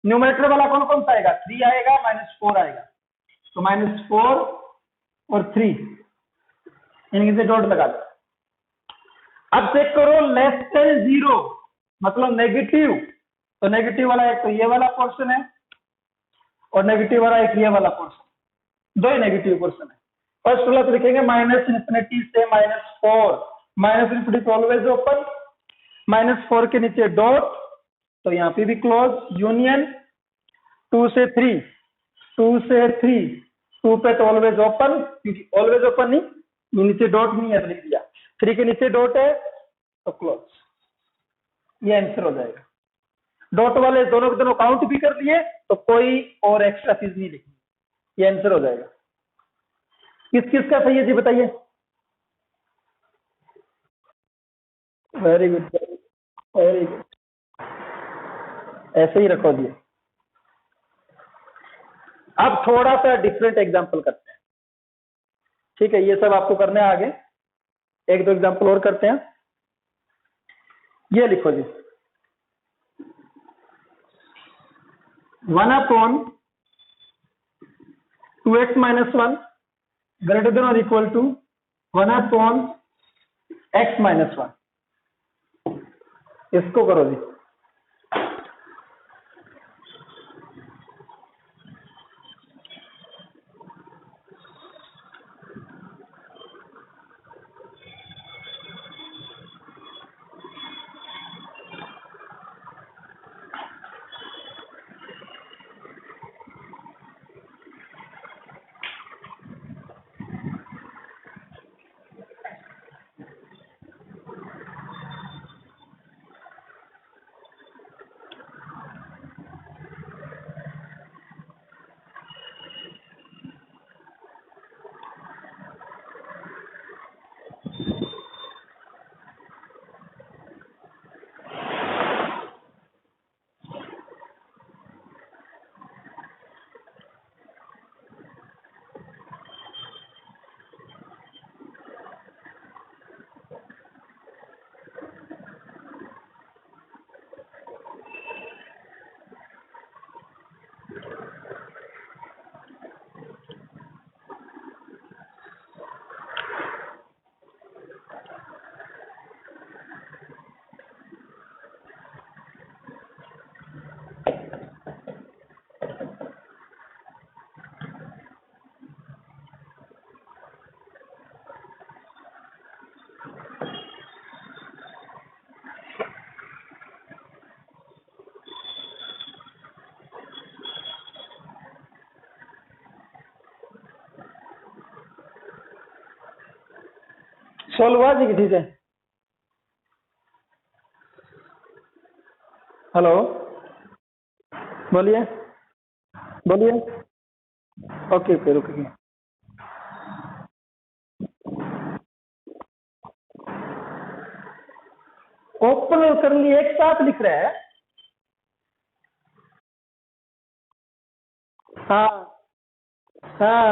Speaker 1: न्यूमरेटर वाला कौन कौन सा आएगा, 3 आएगा -4 आएगा, तो -4 और 3 इनके से डॉट लगा दो। अब चेक करो लेस देन 0 मतलब नेगेटिव, तो नेगेटिव वाला एक तो ये वाला पोर्शन है और नेगेटिव वाला एक ये वाला पोर्शन, दो ही नेगेटिव पोर्शन है। फर्स्ट वाला तो लिखेंगे -इंफिनिटी से -4, -इंफिनिटी ऑलवेज ओपन, -4 के नीचे डॉट, तो यहाँ पे भी क्लोज, यूनियन 2 से 3, 2 से 3, 2 पे तो ऑलवेज ओपन, क्योंकि ऑलवेज ओपन नहीं, नीचे डॉट नहीं है लिख दिया, 3 के नीचे डॉट है तो क्लोज, ये आंसर हो जाएगा। डॉट वाले दोनों के दोनों काउंट भी कर लिए तो कोई और एक्स्ट्रा चीज नहीं लिखनी, ये आंसर हो जाएगा। किस किस का सही है जी बताइए। वेरी गुड, वेरी गुड, ऐसे ही रखो जी। अब थोड़ा सा डिफरेंट एग्जांपल करते हैं, ठीक है, ये सब आपको करने आगे, एक दो एग्जांपल और करते हैं। ये लिखो जी, 1/2x - 1 ग्रेटर देन और इक्वल टू 1/x - 1, इसको करो जी। सॉल्व हुआ जी किसी से, हेलो बोलिए, बोलिए, ओके ओके रुकिए। ओपन और करली एक साथ लिख रहा है, हाँ हाँ,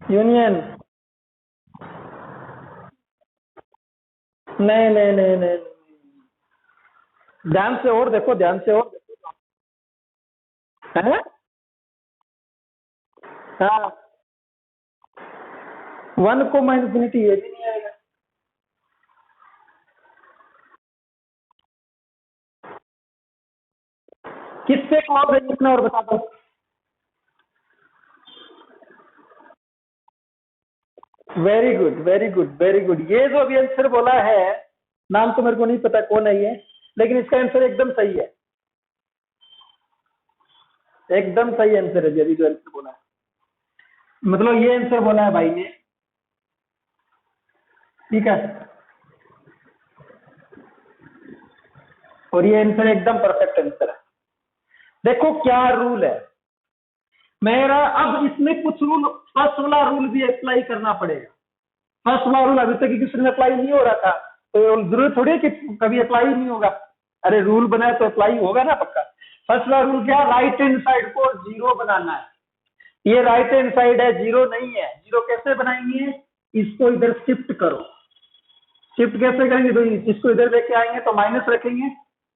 Speaker 1: यूनियन, नहीं नहीं नहीं नहीं, ध्यान से और देखो, ध्यान से और देखो, है हाँ, 1 को -इंफिनिटी ये भी नहीं आएगा, किससे क्लोज है इतना और बता दो। Very good very good very good, ये जो अभी आंसर बोला है, नाम तो मेरे को नहीं पता कौन है ये, लेकिन इसका आंसर एकदम सही है, एकदम सही आंसर है जी। अभी जो आंसर बोला है, मतलब ये आंसर बोला है भाई ने, ठीक है, और ये आंसर एकदम परफेक्ट आंसर है। देखो क्या रूल है मेरा, अब इसमें कुछ रूल, फर्स्ट वाला रूल भी अप्लाई करना पड़ेगा। फर्स्ट वाला रूल अभी तक क्वेश्चन में अप्लाई नहीं हो रहा था, तो जरूरत थोड़ी है कि कभी अप्लाई नहीं होगा। अरे रूल बनाए तो अप्लाई होगा ना पक्का। फर्स्ट वाला रूल क्या, राइट हैंड साइड को जीरो बनाना है। ये राइट हैंड साइड है, जीरो नहीं है। जीरो कैसे बनाएंगे, इसको इधर शिफ्ट करो। शिफ्ट कैसे करेंगे, तो इसको इधर लेके आएंगे तो माइनस रखेंगे,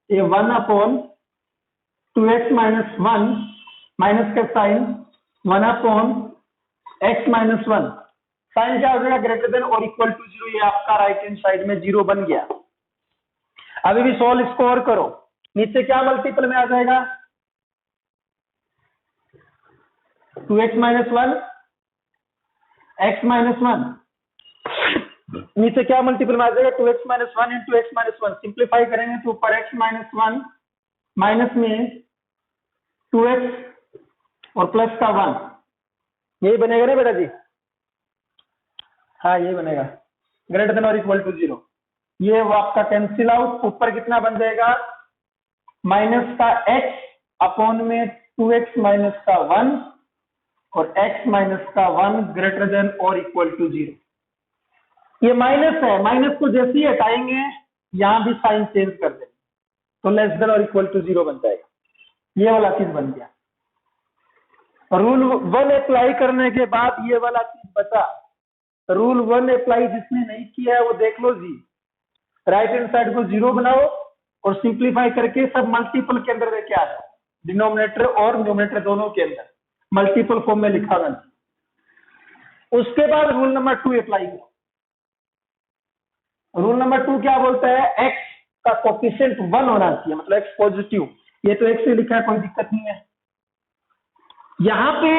Speaker 1: ये 1/2x-1 माइनस का साइन 1/x-1 साइन क्या हो जाएगा, ग्रेटर देन और इक्वल टू जीरो। ये आपका राइट हैंड साइड में जीरो बन गया। अभी भी सोल्व स्कोर करो, नीचे क्या मल्टीपल में आ जाएगा, 2x-1 x-1, नीचे क्या मल्टीपल में आ जाएगा, 2x-1 इंटू x-1। सिंप्लीफाई करेंगे तो ऊपर x-1 माइनस में 2x और प्लस का 1, यही बनेगा ना बेटा जी। हाँ यही बनेगा, ग्रेटर देन और इक्वल टू जीरो। ये वो आपका कैंसिल आउट, ऊपर कितना बन जाएगा, माइनस का x अपॉन में 2x माइनस का 1 और x माइनस का 1 ग्रेटर देन और इक्वल टू जीरो। ये माइनस है, माइनस को जैसे ही हटाएंगे यहां भी साइन चेंज कर देंगे तो लेस देन और इक्वल टू जीरो बन जाएगा। ये वाला चीज बन गया। रूल 1 अप्लाई करने के बाद ये वाला चीज बचा। रूल 1 अप्लाई जिसने नहीं किया है वो देख लो जी, राइट हैंड साइड को जीरो बनाओ और सिंप्लीफाई करके सब मल्टीपल के अंदर लेके आ जाओ, डिनोमिनेटर और न्यूमरेटर दोनों के अंदर मल्टीपल फॉर्म में लिखा हुआ। उसके बाद रूल नंबर 2 अप्लाई करो। रूल नंबर 2 क्या बोलता है, x का कोफिशिएंट 1 होना चाहिए, मतलब x पॉजिटिव। ये तो x से लिखा है, कोई दिक्कत नहीं है। यहां पे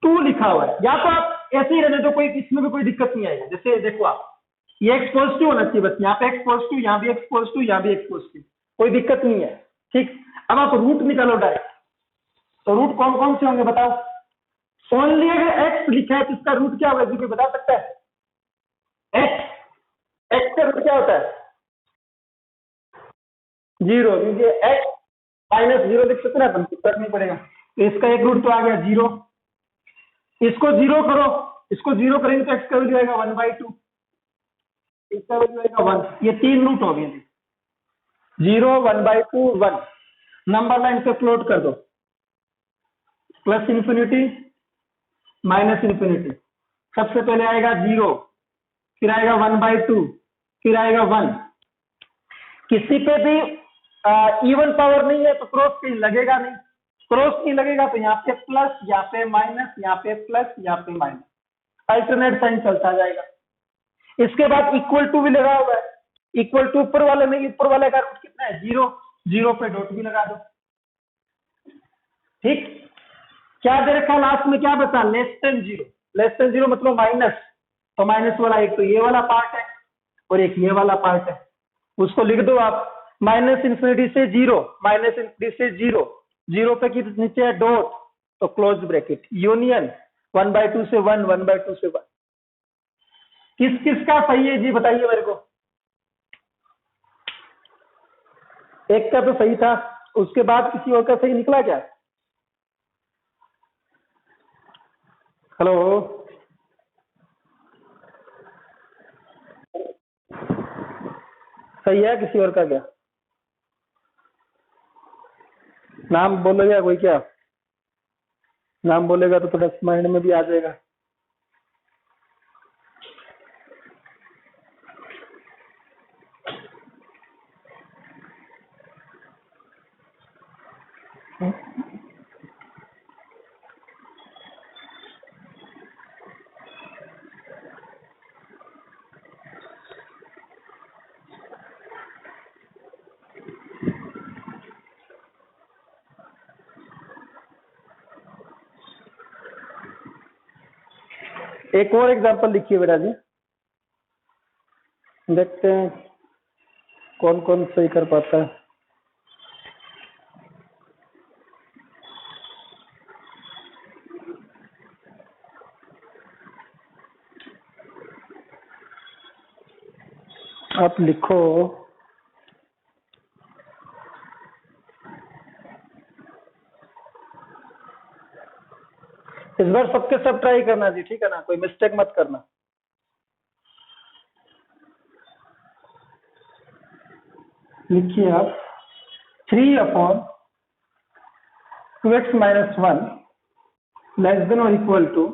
Speaker 1: 2 लिखा हुआ है, या तो आप ऐसे ही रहने दो, कोई इसमें भी कोई दिक्कत नहीं आएगा। जैसे देखो आप, ये x पॉजिटिव होना चाहिए बस, यहाँ पे x पॉजिटिव, यहाँ भी x पॉजिटिव, यहाँ भी x पॉजिटिव, कोई दिक्कत नहीं है। ठीक, अब आप रूट निकालो डायरेक्ट। तो रूट कौन कौन से होंगे बताओ। ओनली अगर x लिखा है तो इसका रूट क्या होगा, जी कोई बता सकता है। x का रूट क्या होता है, जीरो। क्योंकि x माइनस जीरो लिख सकते ना अपन, फर्क नहीं पड़ेगा। तो इसका एक रूट तो आ गया जीरो। इसको जीरो करो, इसको जीरो करेंगे तो x का वैल्यू आएगा 1/2, इसका वैल्यू आएगा 1। ये 3 रूट हो गए, 0, 1/2, 1। नंबर लाइन पे प्लॉट कर दो, प्लस इंफिनिटी माइनस इंफिनिटी। सबसे पहले आएगा 0, फिर आएगा 1/2, फिर आएगा 1। किसी पे भी इवन पावर नहीं है तो क्रॉस कहीं लगेगा नहीं, क्रॉस नहीं लगेगा तो यहाँ पे प्लस, यहाँ पे माइनस, यहाँ पे प्लस, यहाँ पे माइनस, अल्टरनेट साइन चलता जाएगा। इसके बाद इक्वल टू भी लगा हुआ है, इक्वल टू ऊपर वाले में, ऊपर वाले का रूट कितना है, 0, 0 पे डॉट भी लगा दो। ठीक, क्या दे रखा लास्ट में, क्या बचा, लेस देन 0। लेस देन 0 मतलब माइनस, तो माइनस वाला एक तो ये वाला पार्ट है और एक ये वाला पार्ट है, उसको लिख दो आप। माइनस इंफिनिटी से 0, माइनस इंफिनिटी से 0, 0 पे की नीचे है डॉट, तो क्लोज ब्रैकेट, यूनियन 1/2 से 1, 1/2 से 1। किस किस का सही है जी बताइए मेरे को। एक का तो सही था, उसके बाद किसी और का सही निकला क्या। हेलो, सही है किसी और का क्या, नाम बोलेगा कोई क्या, नाम बोलेगा तो थोड़ा माइंड में भी आ जाएगा। एक और एग्जांपल लिखिए बेटा जी, देखते हैं। कौन कौन सही कर पाता है? आप लिखो इस बार सबके सब ट्राई करना जी, ठीक है ना, कोई मिस्टेक मत करना। लिखिए आप 3/2x - 1 लेस देन और इक्वल टू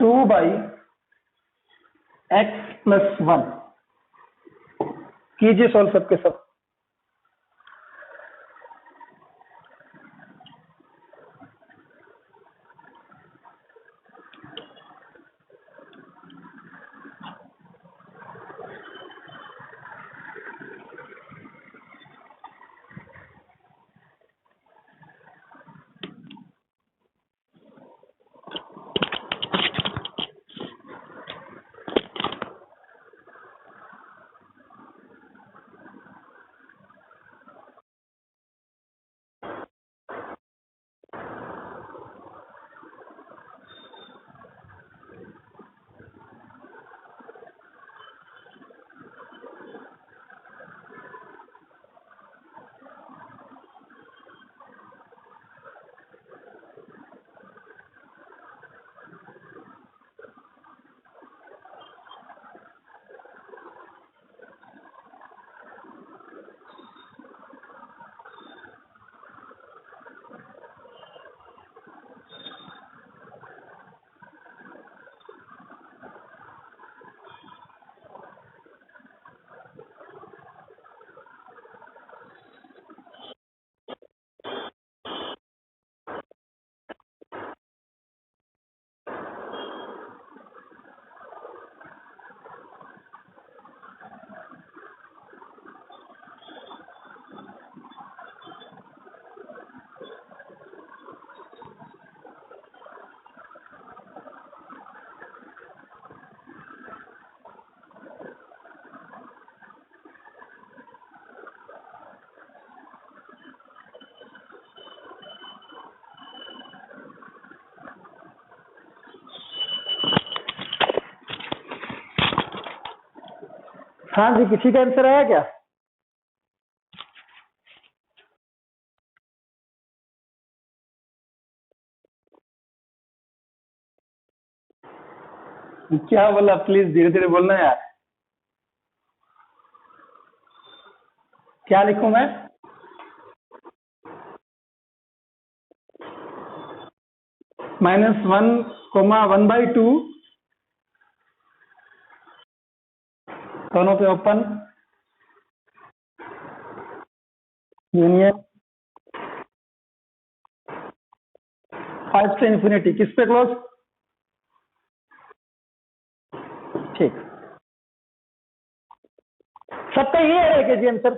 Speaker 1: 2/x+1। कीजिए सॉल्व सबके सब। हाँ जी, किसी का आंसर आया क्या? क्या बोला? प्लीज धीरे धीरे बोलना यार। क्या लिखूं मैं? -1, 1/2 दोनों पे ओपन यूनियन 5 से इंफिनिटी, किस पे क्लोज? ठीक, सबका ये है जी आंसर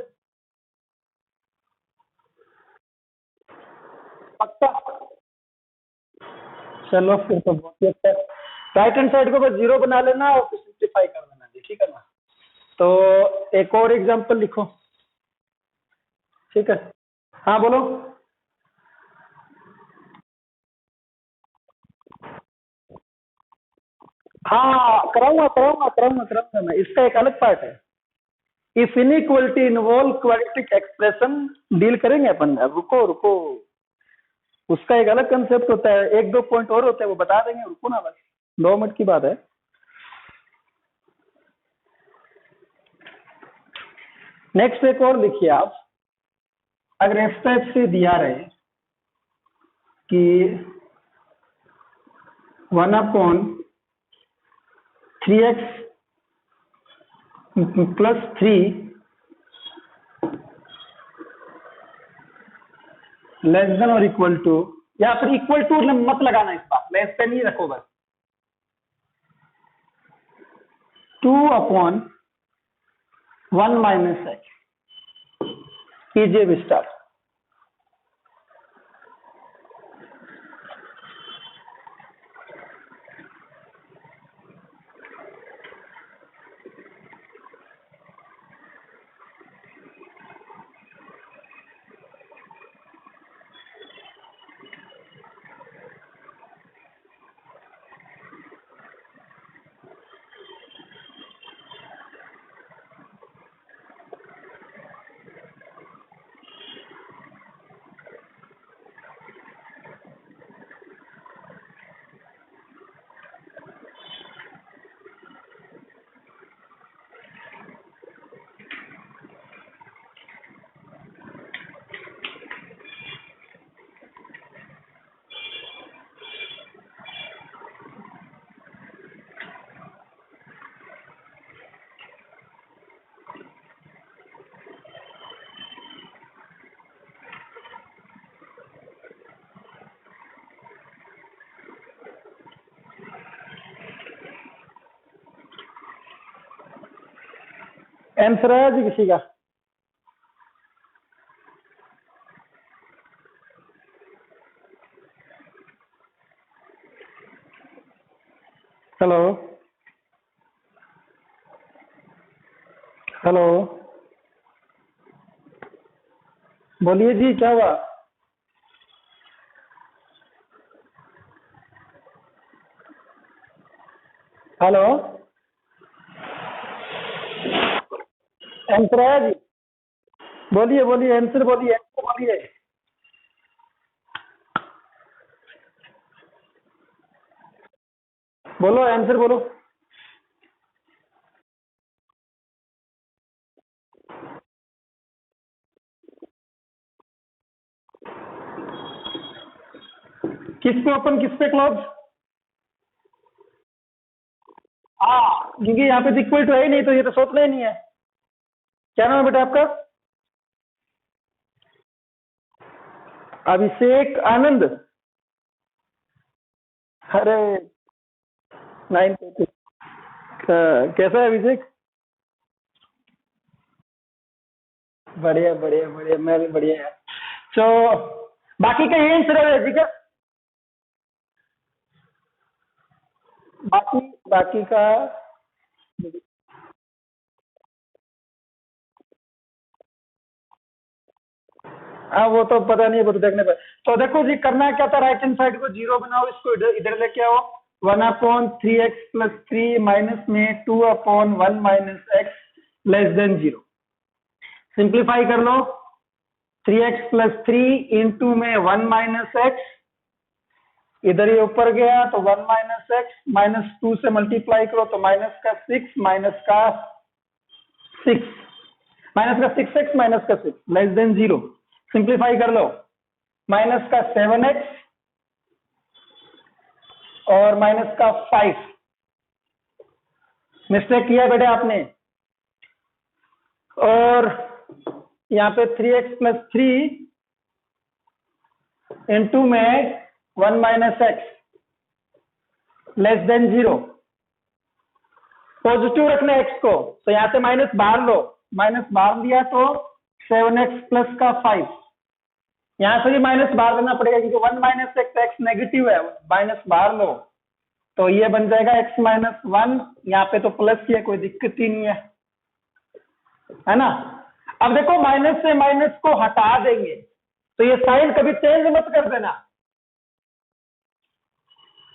Speaker 1: पक्का? चलो फिर तो बहुत ही अच्छा। राइट हैंड साइड को बस 0 बना लेना और फिर सिंप्लीफाई कर देना जी, ठीक है ना। तो एक और एग्जांपल लिखो, ठीक है। हाँ बोलो। हाँ कराऊंगा कराऊंगा कराऊंगा कराऊंगा मैं, इसका एक अलग पार्ट है। If inequality involve quadratic expression deal करेंगे अपन, अब रुको रुको, उसका एक अलग कंसेप्ट होता है, एक दो पॉइंट और होते हैं वो बता देंगे, रुको ना बस, 2 मिनट की बात है। नेक्स्ट एक और लिखिए आप, अगर इस टाइप से दिया रहे कि 1/3x+3 लेस देन और इक्वल टू, या फिर इक्वल टू मत लगाना, इस बार लेस देन ही रखो बस, 2/1 - x। कीजिए विस्तार। आंसर है जी किसी का? हेलो हेलो, बोलिए जी, क्या हुआ? हेलो, आंसर है जी? बोलिए बोलिए, आंसर बोलिए, आंसर बोलिए। बोलो आंसर बोलो। किस पे ओपन, किस पे क्लोज? हाँ, क्योंकि यहाँ पे इक्वल टू है ही नहीं, तो ये तो सोचना ही नहीं है। क्या नाम है बेटा आपका? अभिषेक आनंद। अरे 9। कैसा है अभिषेक? बढ़िया बढ़िया बढ़िया, मैं भी बढ़िया है। तो बाकी का ये आंसर है जी का? बाकी बाकी का हाँ, वो तो पता नहीं है, वो तो देखने पर। तो देखो जी, करना क्या था, राइट हैंड साइड को जीरो बनाओ, इसको इधर इधर लेके आओ। 1/3x+3 माइनस में 2/1 minus x less than 0। Simplify कर लो। 3x+3 इंटू में 1 माइनस एक्स, इधर ये ऊपर गया तो 1 माइनस एक्स, -2 से मल्टीप्लाई करो तो माइनस का 6 माइनस का 6, माइनस का 6x माइनस का 6 लेस देन 0। सिंप्लीफाई कर लो। माइनस का 7x और माइनस का 5। मिस्टेक किया बेटे आपने। और यहाँ पे 3x+3 इंटू में 1 minus x less than 0। Positive रखना एक्स को, तो यहाँ से माइनस बाहर लो। माइनस बाहर दिया तो 7x प्लस का 5। यहाँ से भी माइनस बाहर देना पड़ेगा, क्योंकि 1 माइनस एक्स, एक्स नेगेटिव है, माइनस बाहर लो तो ये बन जाएगा x-1। यहाँ पे तो प्लस ही है, कोई दिक्कत ही नहीं है ना। अब देखो, माइनस से माइनस को हटा देंगे तो ये साइन कभी चेंज मत कर देना।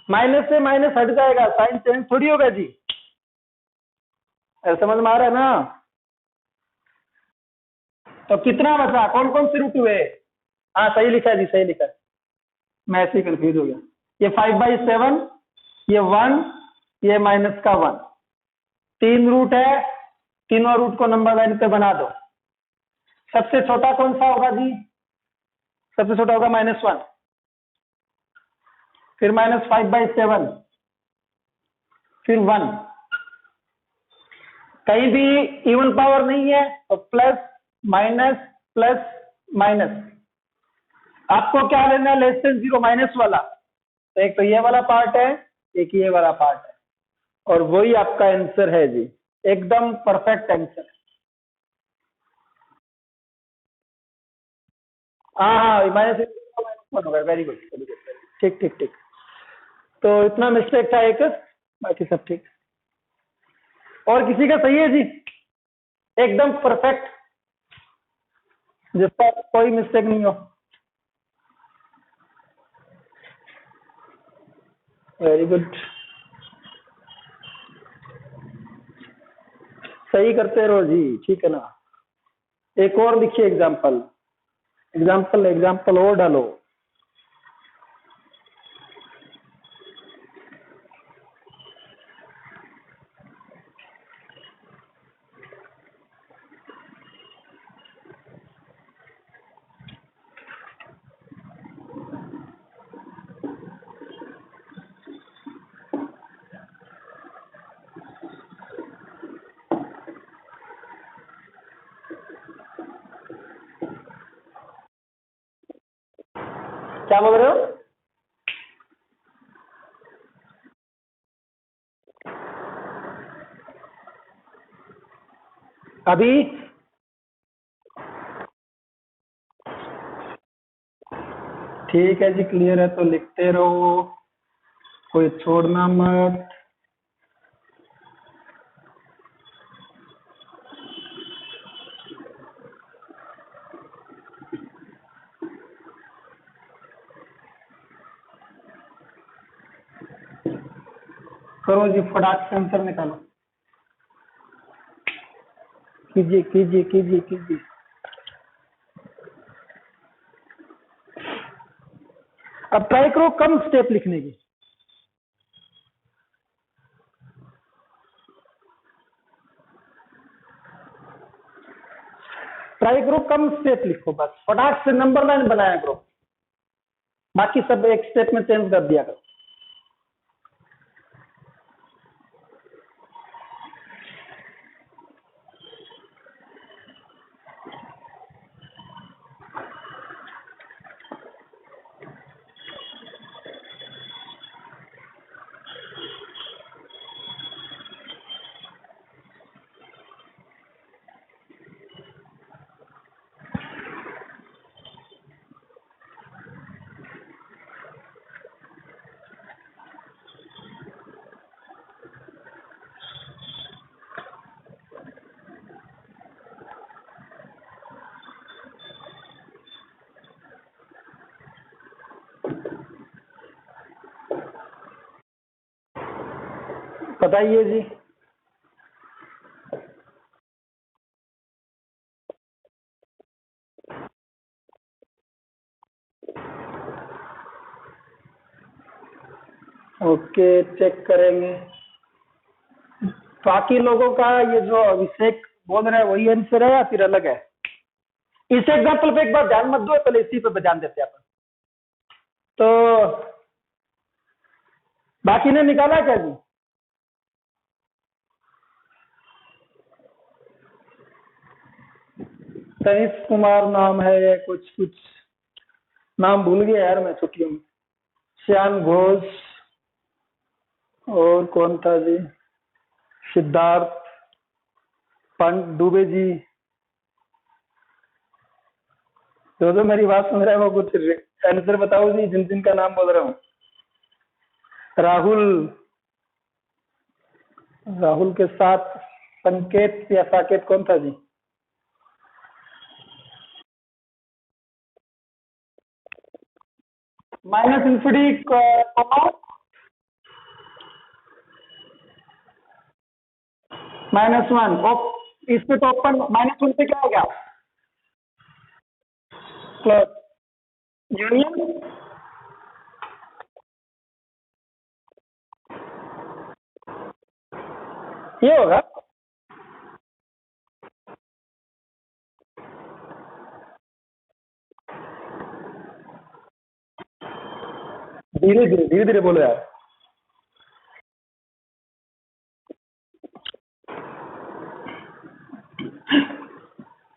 Speaker 1: माइनस से माइनस हट जाएगा, साइन चेंज थोड़ी होगा जी। समझ में आ रहा है ना? तो कितना बचा, कौन कौन सी रूट हुए? हाँ सही लिखा है जी, सही लिखा है। मैं ऐसे ही कंफ्यूज हो गया। ये 5/7, ये 1, ये माइनस का 1। 3 रूट है, तीनों रूट को नंबर लाइन पे बना दो। सबसे छोटा कौन सा होगा जी? सबसे छोटा होगा -1, फिर -5/7, फिर 1। कहीं भी इवन पावर नहीं है तो प्लस माइनस प्लस माइनस। आपको क्या लेना है, लेस देन 0 माइनस वाला। तो एक तो ये वाला पार्ट है, एक ये वाला पार्ट है, और वही आपका आंसर है जी। एकदम परफेक्ट आंसर। हाँ हाँ, -1 होगा। वेरी गुड वेरी गुड, ठीक ठीक ठीक। तो इतना मिस्टेक था एक, बाकी सब ठीक। और किसी का सही है जी? एकदम परफेक्ट, जिसका कोई मिस्टेक नहीं हो। वेरी गुड, सही करते रहो जी, ठीक है ना। एक और लिखिए एग्जाम्पल, एग्जाम्पल एग्जाम्पल और डालो। क्या बोल रहे हो? अभी ठीक है जी, क्लियर है तो लिखते रहो, कोई छोड़ना मत। करो जी, फटाक से आंसर निकालो। कीजिए कीजिए कीजिए कीजिए। अब ट्राई करो कम स्टेप लिखने की। ट्राई करो कम स्टेप लिखो, बस फटाक से नंबर लाइन बनाया करो, बाकी सब एक स्टेप में चेंज कर दिया करो। बताइए जी। ओके, चेक करेंगे। बाकी लोगों का ये जो अभिषेक बोल रहे हैं वही आंसर है या फिर अलग है? इस एग्जाम्पल पे एक बार ध्यान मत दो, पहले इसी पे ध्यान देते हैं अपन। तो बाकी ने निकाला क्या जी? तनिष कुमार नाम है, कुछ कुछ नाम भूल गया यार मैं छुट्टियों में। श्याम घोष, और कौन था जी? सिद्धार्थ पंत दुबे जी। जो मेरी बात सुन रहे हैं वो कुछ आंसर बताओ जी, जिन जिन का नाम बोल रहा हूँ। राहुल, राहुल के साथ संकेत या साकेत कौन था जी? Minus infinity -1। इस पे तो ओपन -1 पे क्या हो गया? प्लस यूनियन ये होगा। धीरे धीरे धीरे धीरे बोलो यार।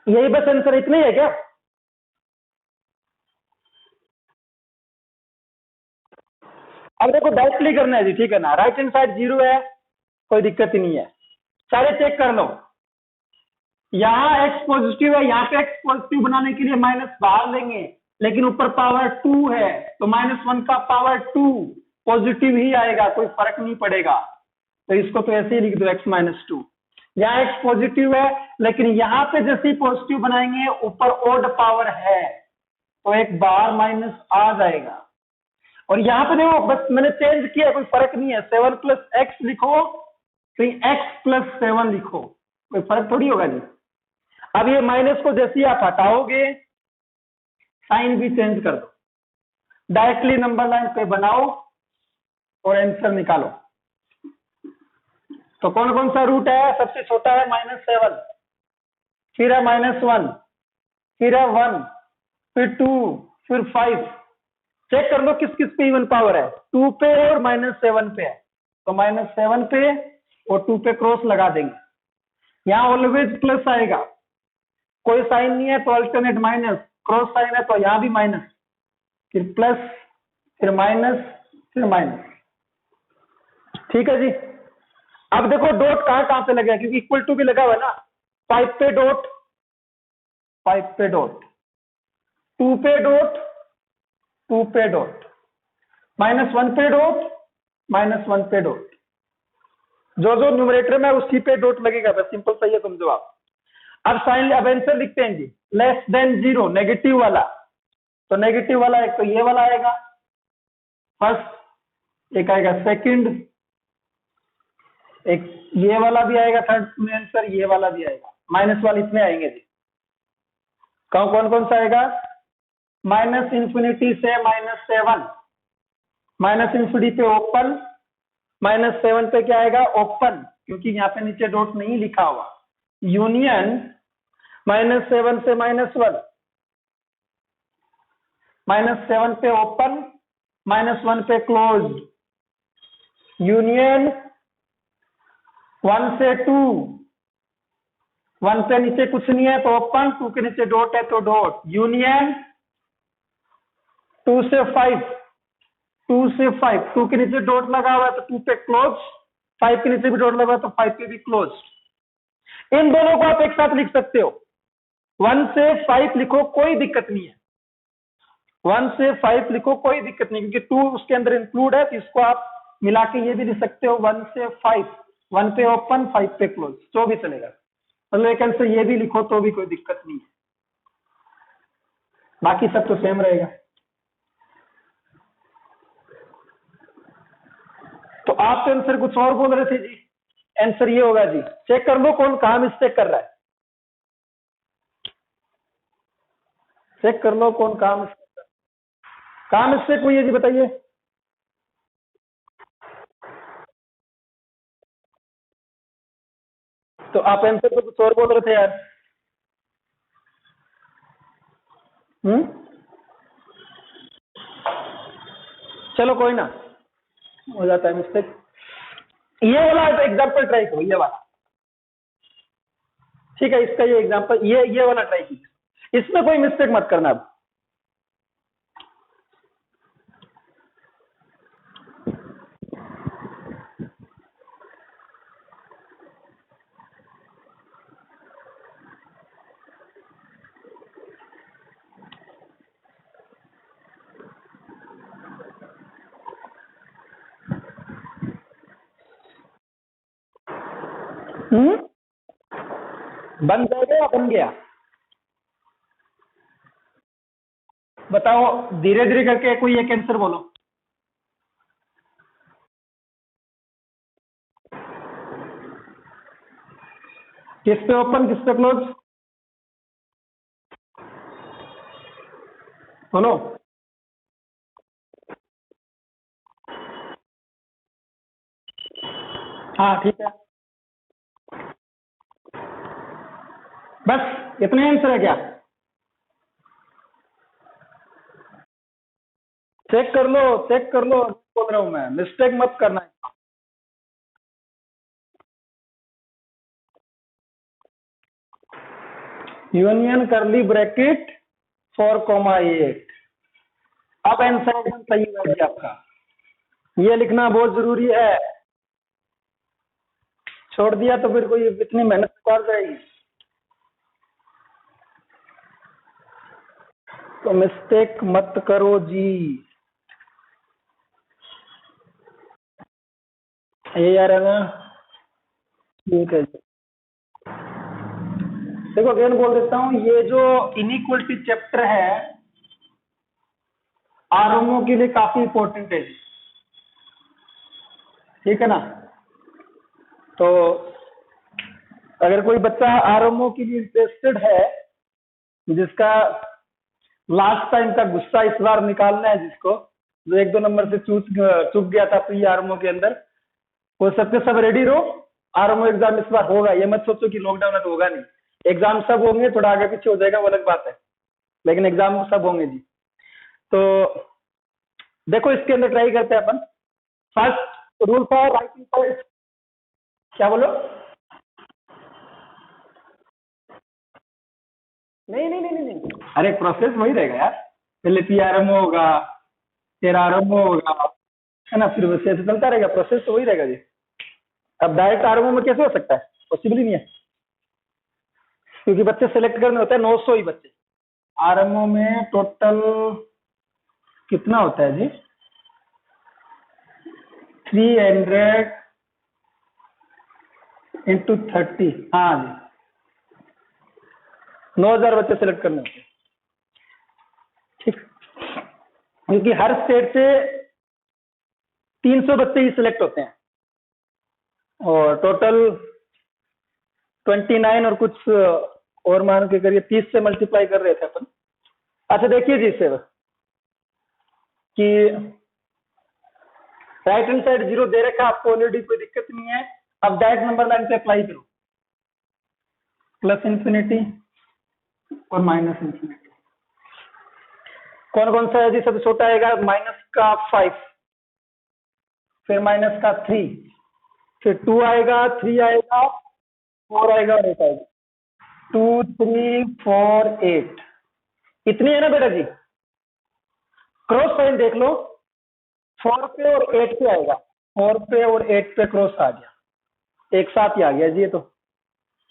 Speaker 1: यही बस आंसर इतना ही है क्या? अब देखो डायरेक्टली करना है जी, ठीक है ना? राइट हैंड साइड 0 है, कोई दिक्कत ही नहीं है। सारे चेक कर लो। यहाँ x पॉजिटिव है, यहाँ पे x पॉजिटिव बनाने के लिए माइनस बाहर लेंगे, लेकिन ऊपर पावर 2 है तो -1 का पावर 2 पॉजिटिव ही आएगा, कोई फर्क नहीं पड़ेगा। तो इसको तो ऐसे ही लिख दो x-2। यहाँ x पॉजिटिव है, लेकिन यहाँ पे जैसे ही पॉजिटिव बनाएंगे ऊपर ओड पावर है तो एक बार माइनस आ जाएगा। और यहाँ पे देखो बस मैंने चेंज किया, कोई फर्क नहीं है। 7 + x लिखो, फिर x + 7 लिखो, कोई फर्क थोड़ी होगा जी। अब ये माइनस को जैसे ही आप हटाओगे साइन भी चेंज कर दो, डायरेक्टली नंबर लाइन पे बनाओ और आंसर निकालो। तो कौन कौन सा रूट है? सबसे छोटा है -7, फिर है -1, फिर है 1, फिर 2, फिर 5। चेक कर लो किस किस पे इवन पावर है, 2 पे और -7 पे है। तो -7 पे और 2 पे क्रॉस लगा देंगे। यहाँ ऑलवेज प्लस आएगा, कोई साइन नहीं है तो अल्टरनेट माइनस, क्रॉस साइन है तो यहाँ भी माइनस, फिर प्लस, फिर माइनस, फिर माइनस। ठीक है जी। अब देखो डॉट कहाँ कहाँ पे लगा है, क्योंकि इक्वल टू भी लगा हुआ है ना, 5 पे डॉट, 5 पे डॉट, 2 पे डॉट, 2 पे डॉट, -1 पे डॉट, -1 पे डॉट। जो जो न्यूमरेटर में उसी पे डॉट लगेगा, बस सिंपल सा ये समझो आप। अब साइन, अब आंसर लिखते हैं जी, लेस देन 0, नेगेटिव वाला। तो नेगेटिव वाला एक तो ये वाला आएगा फर्स्ट, एक आएगा सेकंड, एक ये वाला भी आएगा थर्ड में आंसर, ये वाला भी आएगा। माइनस वाले इतने आएंगे जी। कौन कौन सा आएगा? -∞ से -7, -∞ पे ओपन, -7 पे क्या आएगा? ओपन, क्योंकि यहाँ पे नीचे डॉट नहीं लिखा हुआ। यूनियन -7 से -1, -7 पे ओपन, -1 पे क्लोज। यूनियन 1 से 2, 1 पे नीचे कुछ नहीं है तो ओपन, 2 के नीचे डॉट है तो डॉट। यूनियन 2 से 5, 2 से 5, 2 के नीचे डॉट लगा हुआ है तो 2 पे क्लोज, 5 के नीचे भी डॉट लगा हुआ है तो 5 पे भी क्लोज। इन दोनों को आप एक साथ लिख सकते हो। 1 से 5 लिखो, कोई दिक्कत नहीं है। 1 से 5 लिखो, कोई दिक्कत नहीं, क्योंकि 2 उसके अंदर इंक्लूड है, तो इसको आप मिला के ये भी लिख सकते हो 1 से 5, 1 पे ओपन, 5 पे क्लोज, जो भी चलेगा। मतलब एक आंसर ये भी लिखो तो भी कोई दिक्कत नहीं है, बाकी सब तो सेम रहेगा। तो आप तो आंसर कुछ और बोल रहे थे जी। आंसर ये होगा जी, चेक कर लो कौन कहां मिस्टेक कर रहा है, चेक कर लो कौन कहां मिस्टेक कर रहा है। कहां मिस्टेक हुई है जी, बताइए। तो आप आंसर तो कुछ और बोल रहे थे यार। चलो कोई ना, हो जाता है मिस्टेक। ये वाला एग्जांपल ट्राई करो, ये वाला ठीक है, इसका ये एग्जांपल, ये वाला ट्राई कीजिए, इसमें कोई मिस्टेक मत करना अब। बन जाएगा या बन गया? बताओ, धीरे धीरे करके कोई एक आंसर बोलो। किस पे ओपन, किस पे क्लोज, बोलो। हाँ ठीक है, बस इतने आंसर है क्या? चेक कर लो, चेक कर लो, बोल रहा हूं मैं, मिस्टेक मत करना है। यूनियन करली ब्रैकेट 4,8। अब आंसर एकदम सही होगा जी आपका, ये लिखना बहुत जरूरी है। छोड़ दिया तो फिर कोई इतनी मेहनत कर जाएगी, तो मिस्टेक मत करो जी। ये यार है ना, ठीक है जी। देखो अगेन बोल देता हूं, ये जो इनइक्वलिटी चैप्टर है आरएमओ के लिए काफी इंपॉर्टेंट है, ठीक है ना। तो अगर कोई बच्चा आरएमओ के लिए इंटरेस्टेड है, जिसका लास्ट टाइम का गुस्सा इस बार निकालना है, जिसको जो 1-2 नंबर से चूक गया था प्री आरएमओ के अंदर, वो सबके सब रेडी रहो। आरएमओ एग्जाम इस बार होगा, ये मत सोचो कि लॉकडाउन है तो होगा नहीं। एग्जाम सब होंगे, थोड़ा आगे पीछे हो जाएगा वो अलग बात है, लेकिन एग्जाम सब होंगे जी। तो देखो इसके अंदर ट्राई करते हैं अपन। First rule for writing for, क्या बोलो? नहीं नहीं नहीं नहीं नहीं, अरे प्रोसेस वही रहेगा यार, पहले पीआरएमओ होगा, फिर आरएमओ होगा, है ना, फिर वैसे चलता रहेगा, प्रोसेस तो वही रहेगा जी। अब डायरेक्ट आरएमओ में कैसे हो सकता है, पॉसिबल ही नहीं है। क्योंकि बच्चे सिलेक्ट करने होते हैं 900 ही बच्चे। आरएमओ में टोटल कितना होता है जी? 300 इंटू 30, हाँ जी 9000 बच्चे सिलेक्ट करने होते हैं, ठीक। क्योंकि हर स्टेट से 300 बच्चे ही सिलेक्ट होते हैं और टोटल 29 और कुछ और मान के करिए 30 से मल्टीप्लाई कर रहे थे अपन। अच्छा देखिए जी इसे कि राइट हैंड साइड 0 दे रखा आपको ऑलरेडी, कोई दिक्कत नहीं है। अब डायरेक्ट नंबर लाइन पे अप्लाई करो, प्लस इंफिनिटी और माइनस इंफिनिटी। कौन कौन सा है जी? सबसे छोटा आएगा माइनस का 5, फिर माइनस का 3, फिर 2 आएगा, 3 आएगा, 4 आएगा और 8 आएगा। 2 3 4 8 इतनी है ना बेटा जी? क्रॉस साइन देख लो, 4 पे और 8 पे आएगा, 4 पे और 8 पे क्रॉस आ गया, एक साथ ही आ गया जी ये तो।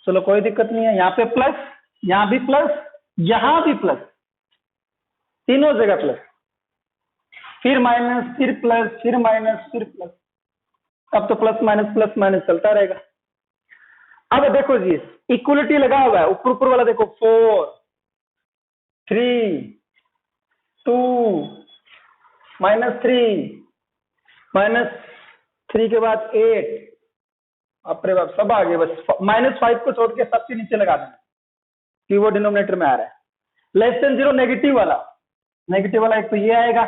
Speaker 1: चलो कोई दिक्कत नहीं है, यहाँ पे प्लस, यहाँ भी प्लस, यहाँ भी प्लस, तीनों जगह प्लस, फिर माइनस, फिर प्लस, फिर माइनस, फिर प्लस। अब तो प्लस माइनस चलता रहेगा। अब देखो जी इक्वलिटी लगा हुआ है, ऊपर ऊपर वाला देखो 4 3 2 -3 के बाद 8, अपने बाप सब आ गए, बस -5 को छोड़ के सबसे नीचे लगा देना कि वो डिनोमिनेटर में आ रहा है। लेस देन 0 नेगेटिव वाला एक तो ये आएगा,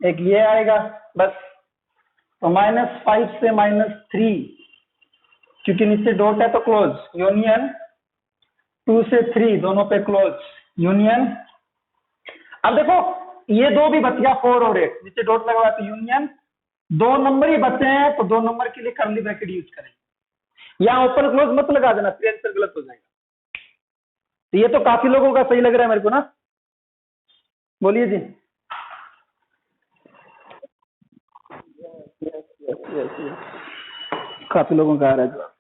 Speaker 1: एक ये आएगा, बस। तो -5 से -3, क्योंकि नीचे डॉट है तो क्लोज यूनियन, 2 से 3 दोनों पे क्लोज यूनियन। अब देखो ये दो भी बच गया 4 और 8, नीचे डॉट लगा हुआ तो यूनियन, 2 नंबर ही बचे हैं तो 2 नंबर के लिए कर्ली ब्रैकेट यूज करेंगे। यहाँ ओपन क्लोज मत लगा देना, फिर आंसर गलत हो जाएगा। तो ये तो काफी लोगों का सही लग रहा है मेरे को ना, बोलिए जी। काफी लोगों का आ रहा है जवाब।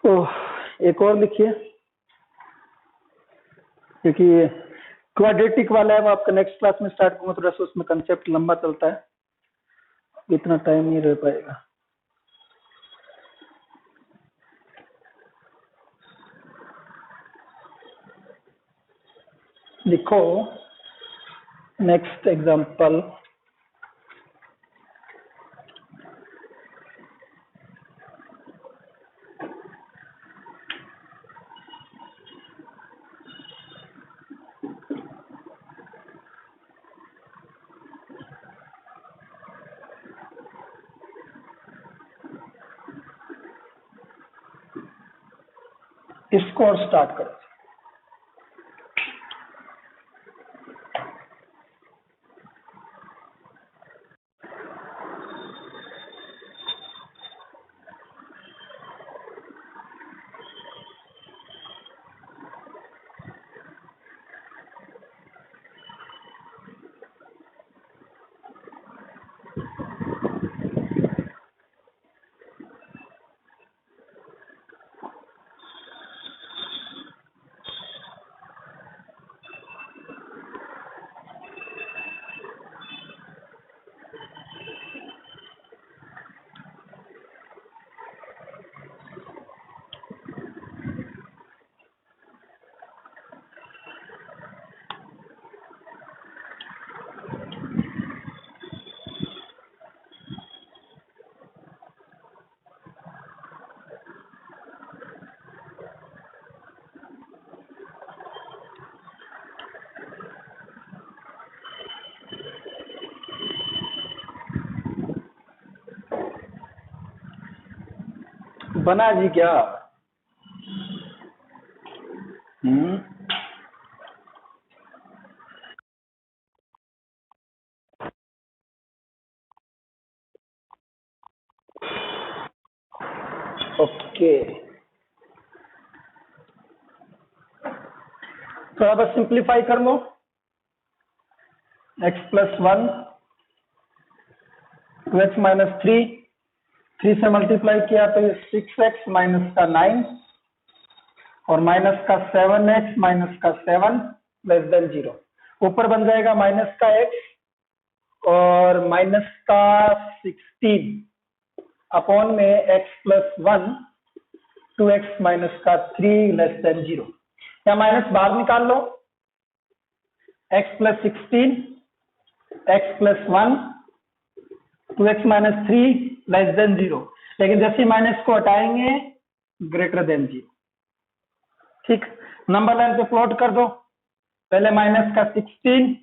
Speaker 1: तो एक और लिखिए, क्योंकि क्वाड्रेटिक वाला है वो आपका नेक्स्ट क्लास में स्टार्ट करूंगा, थोड़ा सा उसमें कंसेप्ट लंबा चलता है, इतना टाइम नहीं रह पाएगा। लिखो नेक्स्ट एग्जांपल, इसको और स्टार्ट करो। बना जी क्या? ओके, थोड़ा बस सिंप्लीफाई कर लो। x+1 2x - 3 से मल्टीप्लाई किया तो ये 6x - 9 और माइनस का 7x माइनस का 7 लेस देन 0। ऊपर बन जाएगा माइनस का x और माइनस का 16 अपॉन में x प्लस 1 2x माइनस का 3 लेस देन 0। या माइनस बाहर निकाल लो, x plus 16 x plus 1 2x minus 3 less than 0। लेकिन जैसे माइनस को हटाएंगे ग्रेटर देन 0। ठीक, नंबर लाइन पे प्लॉट कर दो, पहले माइनस का 16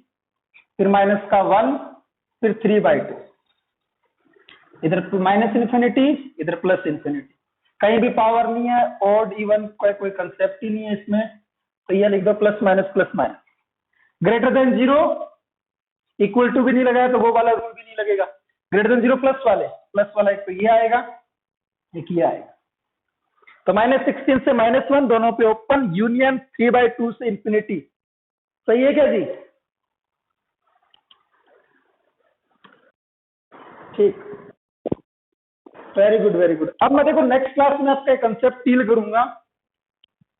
Speaker 1: फिर माइनस का 1 फिर 3/2, इधर माइनस इन्फिनिटी इधर प्लस इन्फिनिटी, कहीं भी पावर नहीं है, ऑड इवन का कोई कंसेप्ट ही नहीं है इसमें, तो ये लिख दो plus minus. Greater than 0 equal to भी नहीं लगाया तो वो वाला रूल भी नहीं लगेगा। ग्रेटर देन 0 प्लस वाला एक तो ये आएगा, एक ये आएगा। तो -16 से -1 दोनों पे ओपन, यूनियन 3/2 से इंफिनिटी। सही है क्या जी? ठीक, वेरी गुड वेरी गुड। अब मैं देखो नेक्स्ट क्लास में आपका कंसेप्ट डील करूंगा,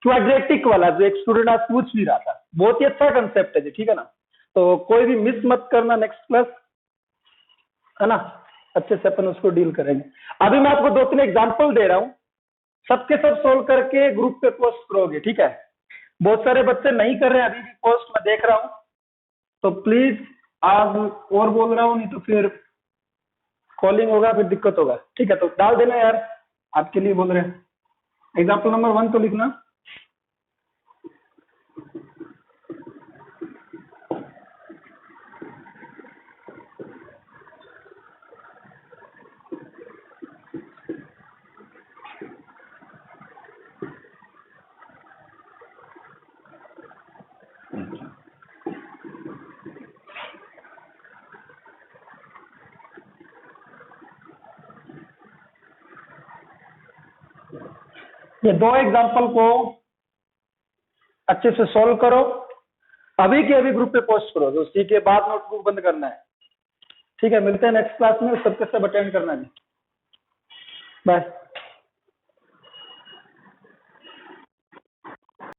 Speaker 1: क्वाड्रेटिक वाला, जो एक स्टूडेंट आज पूछ भी रहा था। बहुत ही अच्छा कंसेप्ट है जी, ठीक है ना? तो कोई भी मिस मत करना नेक्स्ट क्लास, है ना? अच्छे से अपन उसको डील करेंगे। अभी मैं आपको 2-3 एग्जांपल दे रहा हूं, सबके सब सोल्व करके ग्रुप पे पोस्ट करोगे, ठीक है? बहुत सारे बच्चे नहीं कर रहे हैं अभी भी पोस्ट, मैं देख रहा हूं, तो प्लीज आज और बोल रहा हूं, नहीं तो फिर कॉलिंग होगा, फिर दिक्कत होगा, ठीक है? तो डाल देना यार, आपके लिए बोल रहे हैं। एग्जाम्पल नंबर 1 तो लिखना। ये 2 एग्जाम्पल को अच्छे से सॉल्व करो, अभी के अभी ग्रुप पे पोस्ट करो, जो उसी के बाद नोटबुक बंद करना है, ठीक है? मिलते हैं नेक्स्ट क्लास में, सबके सब अटेंड करना है। बाय।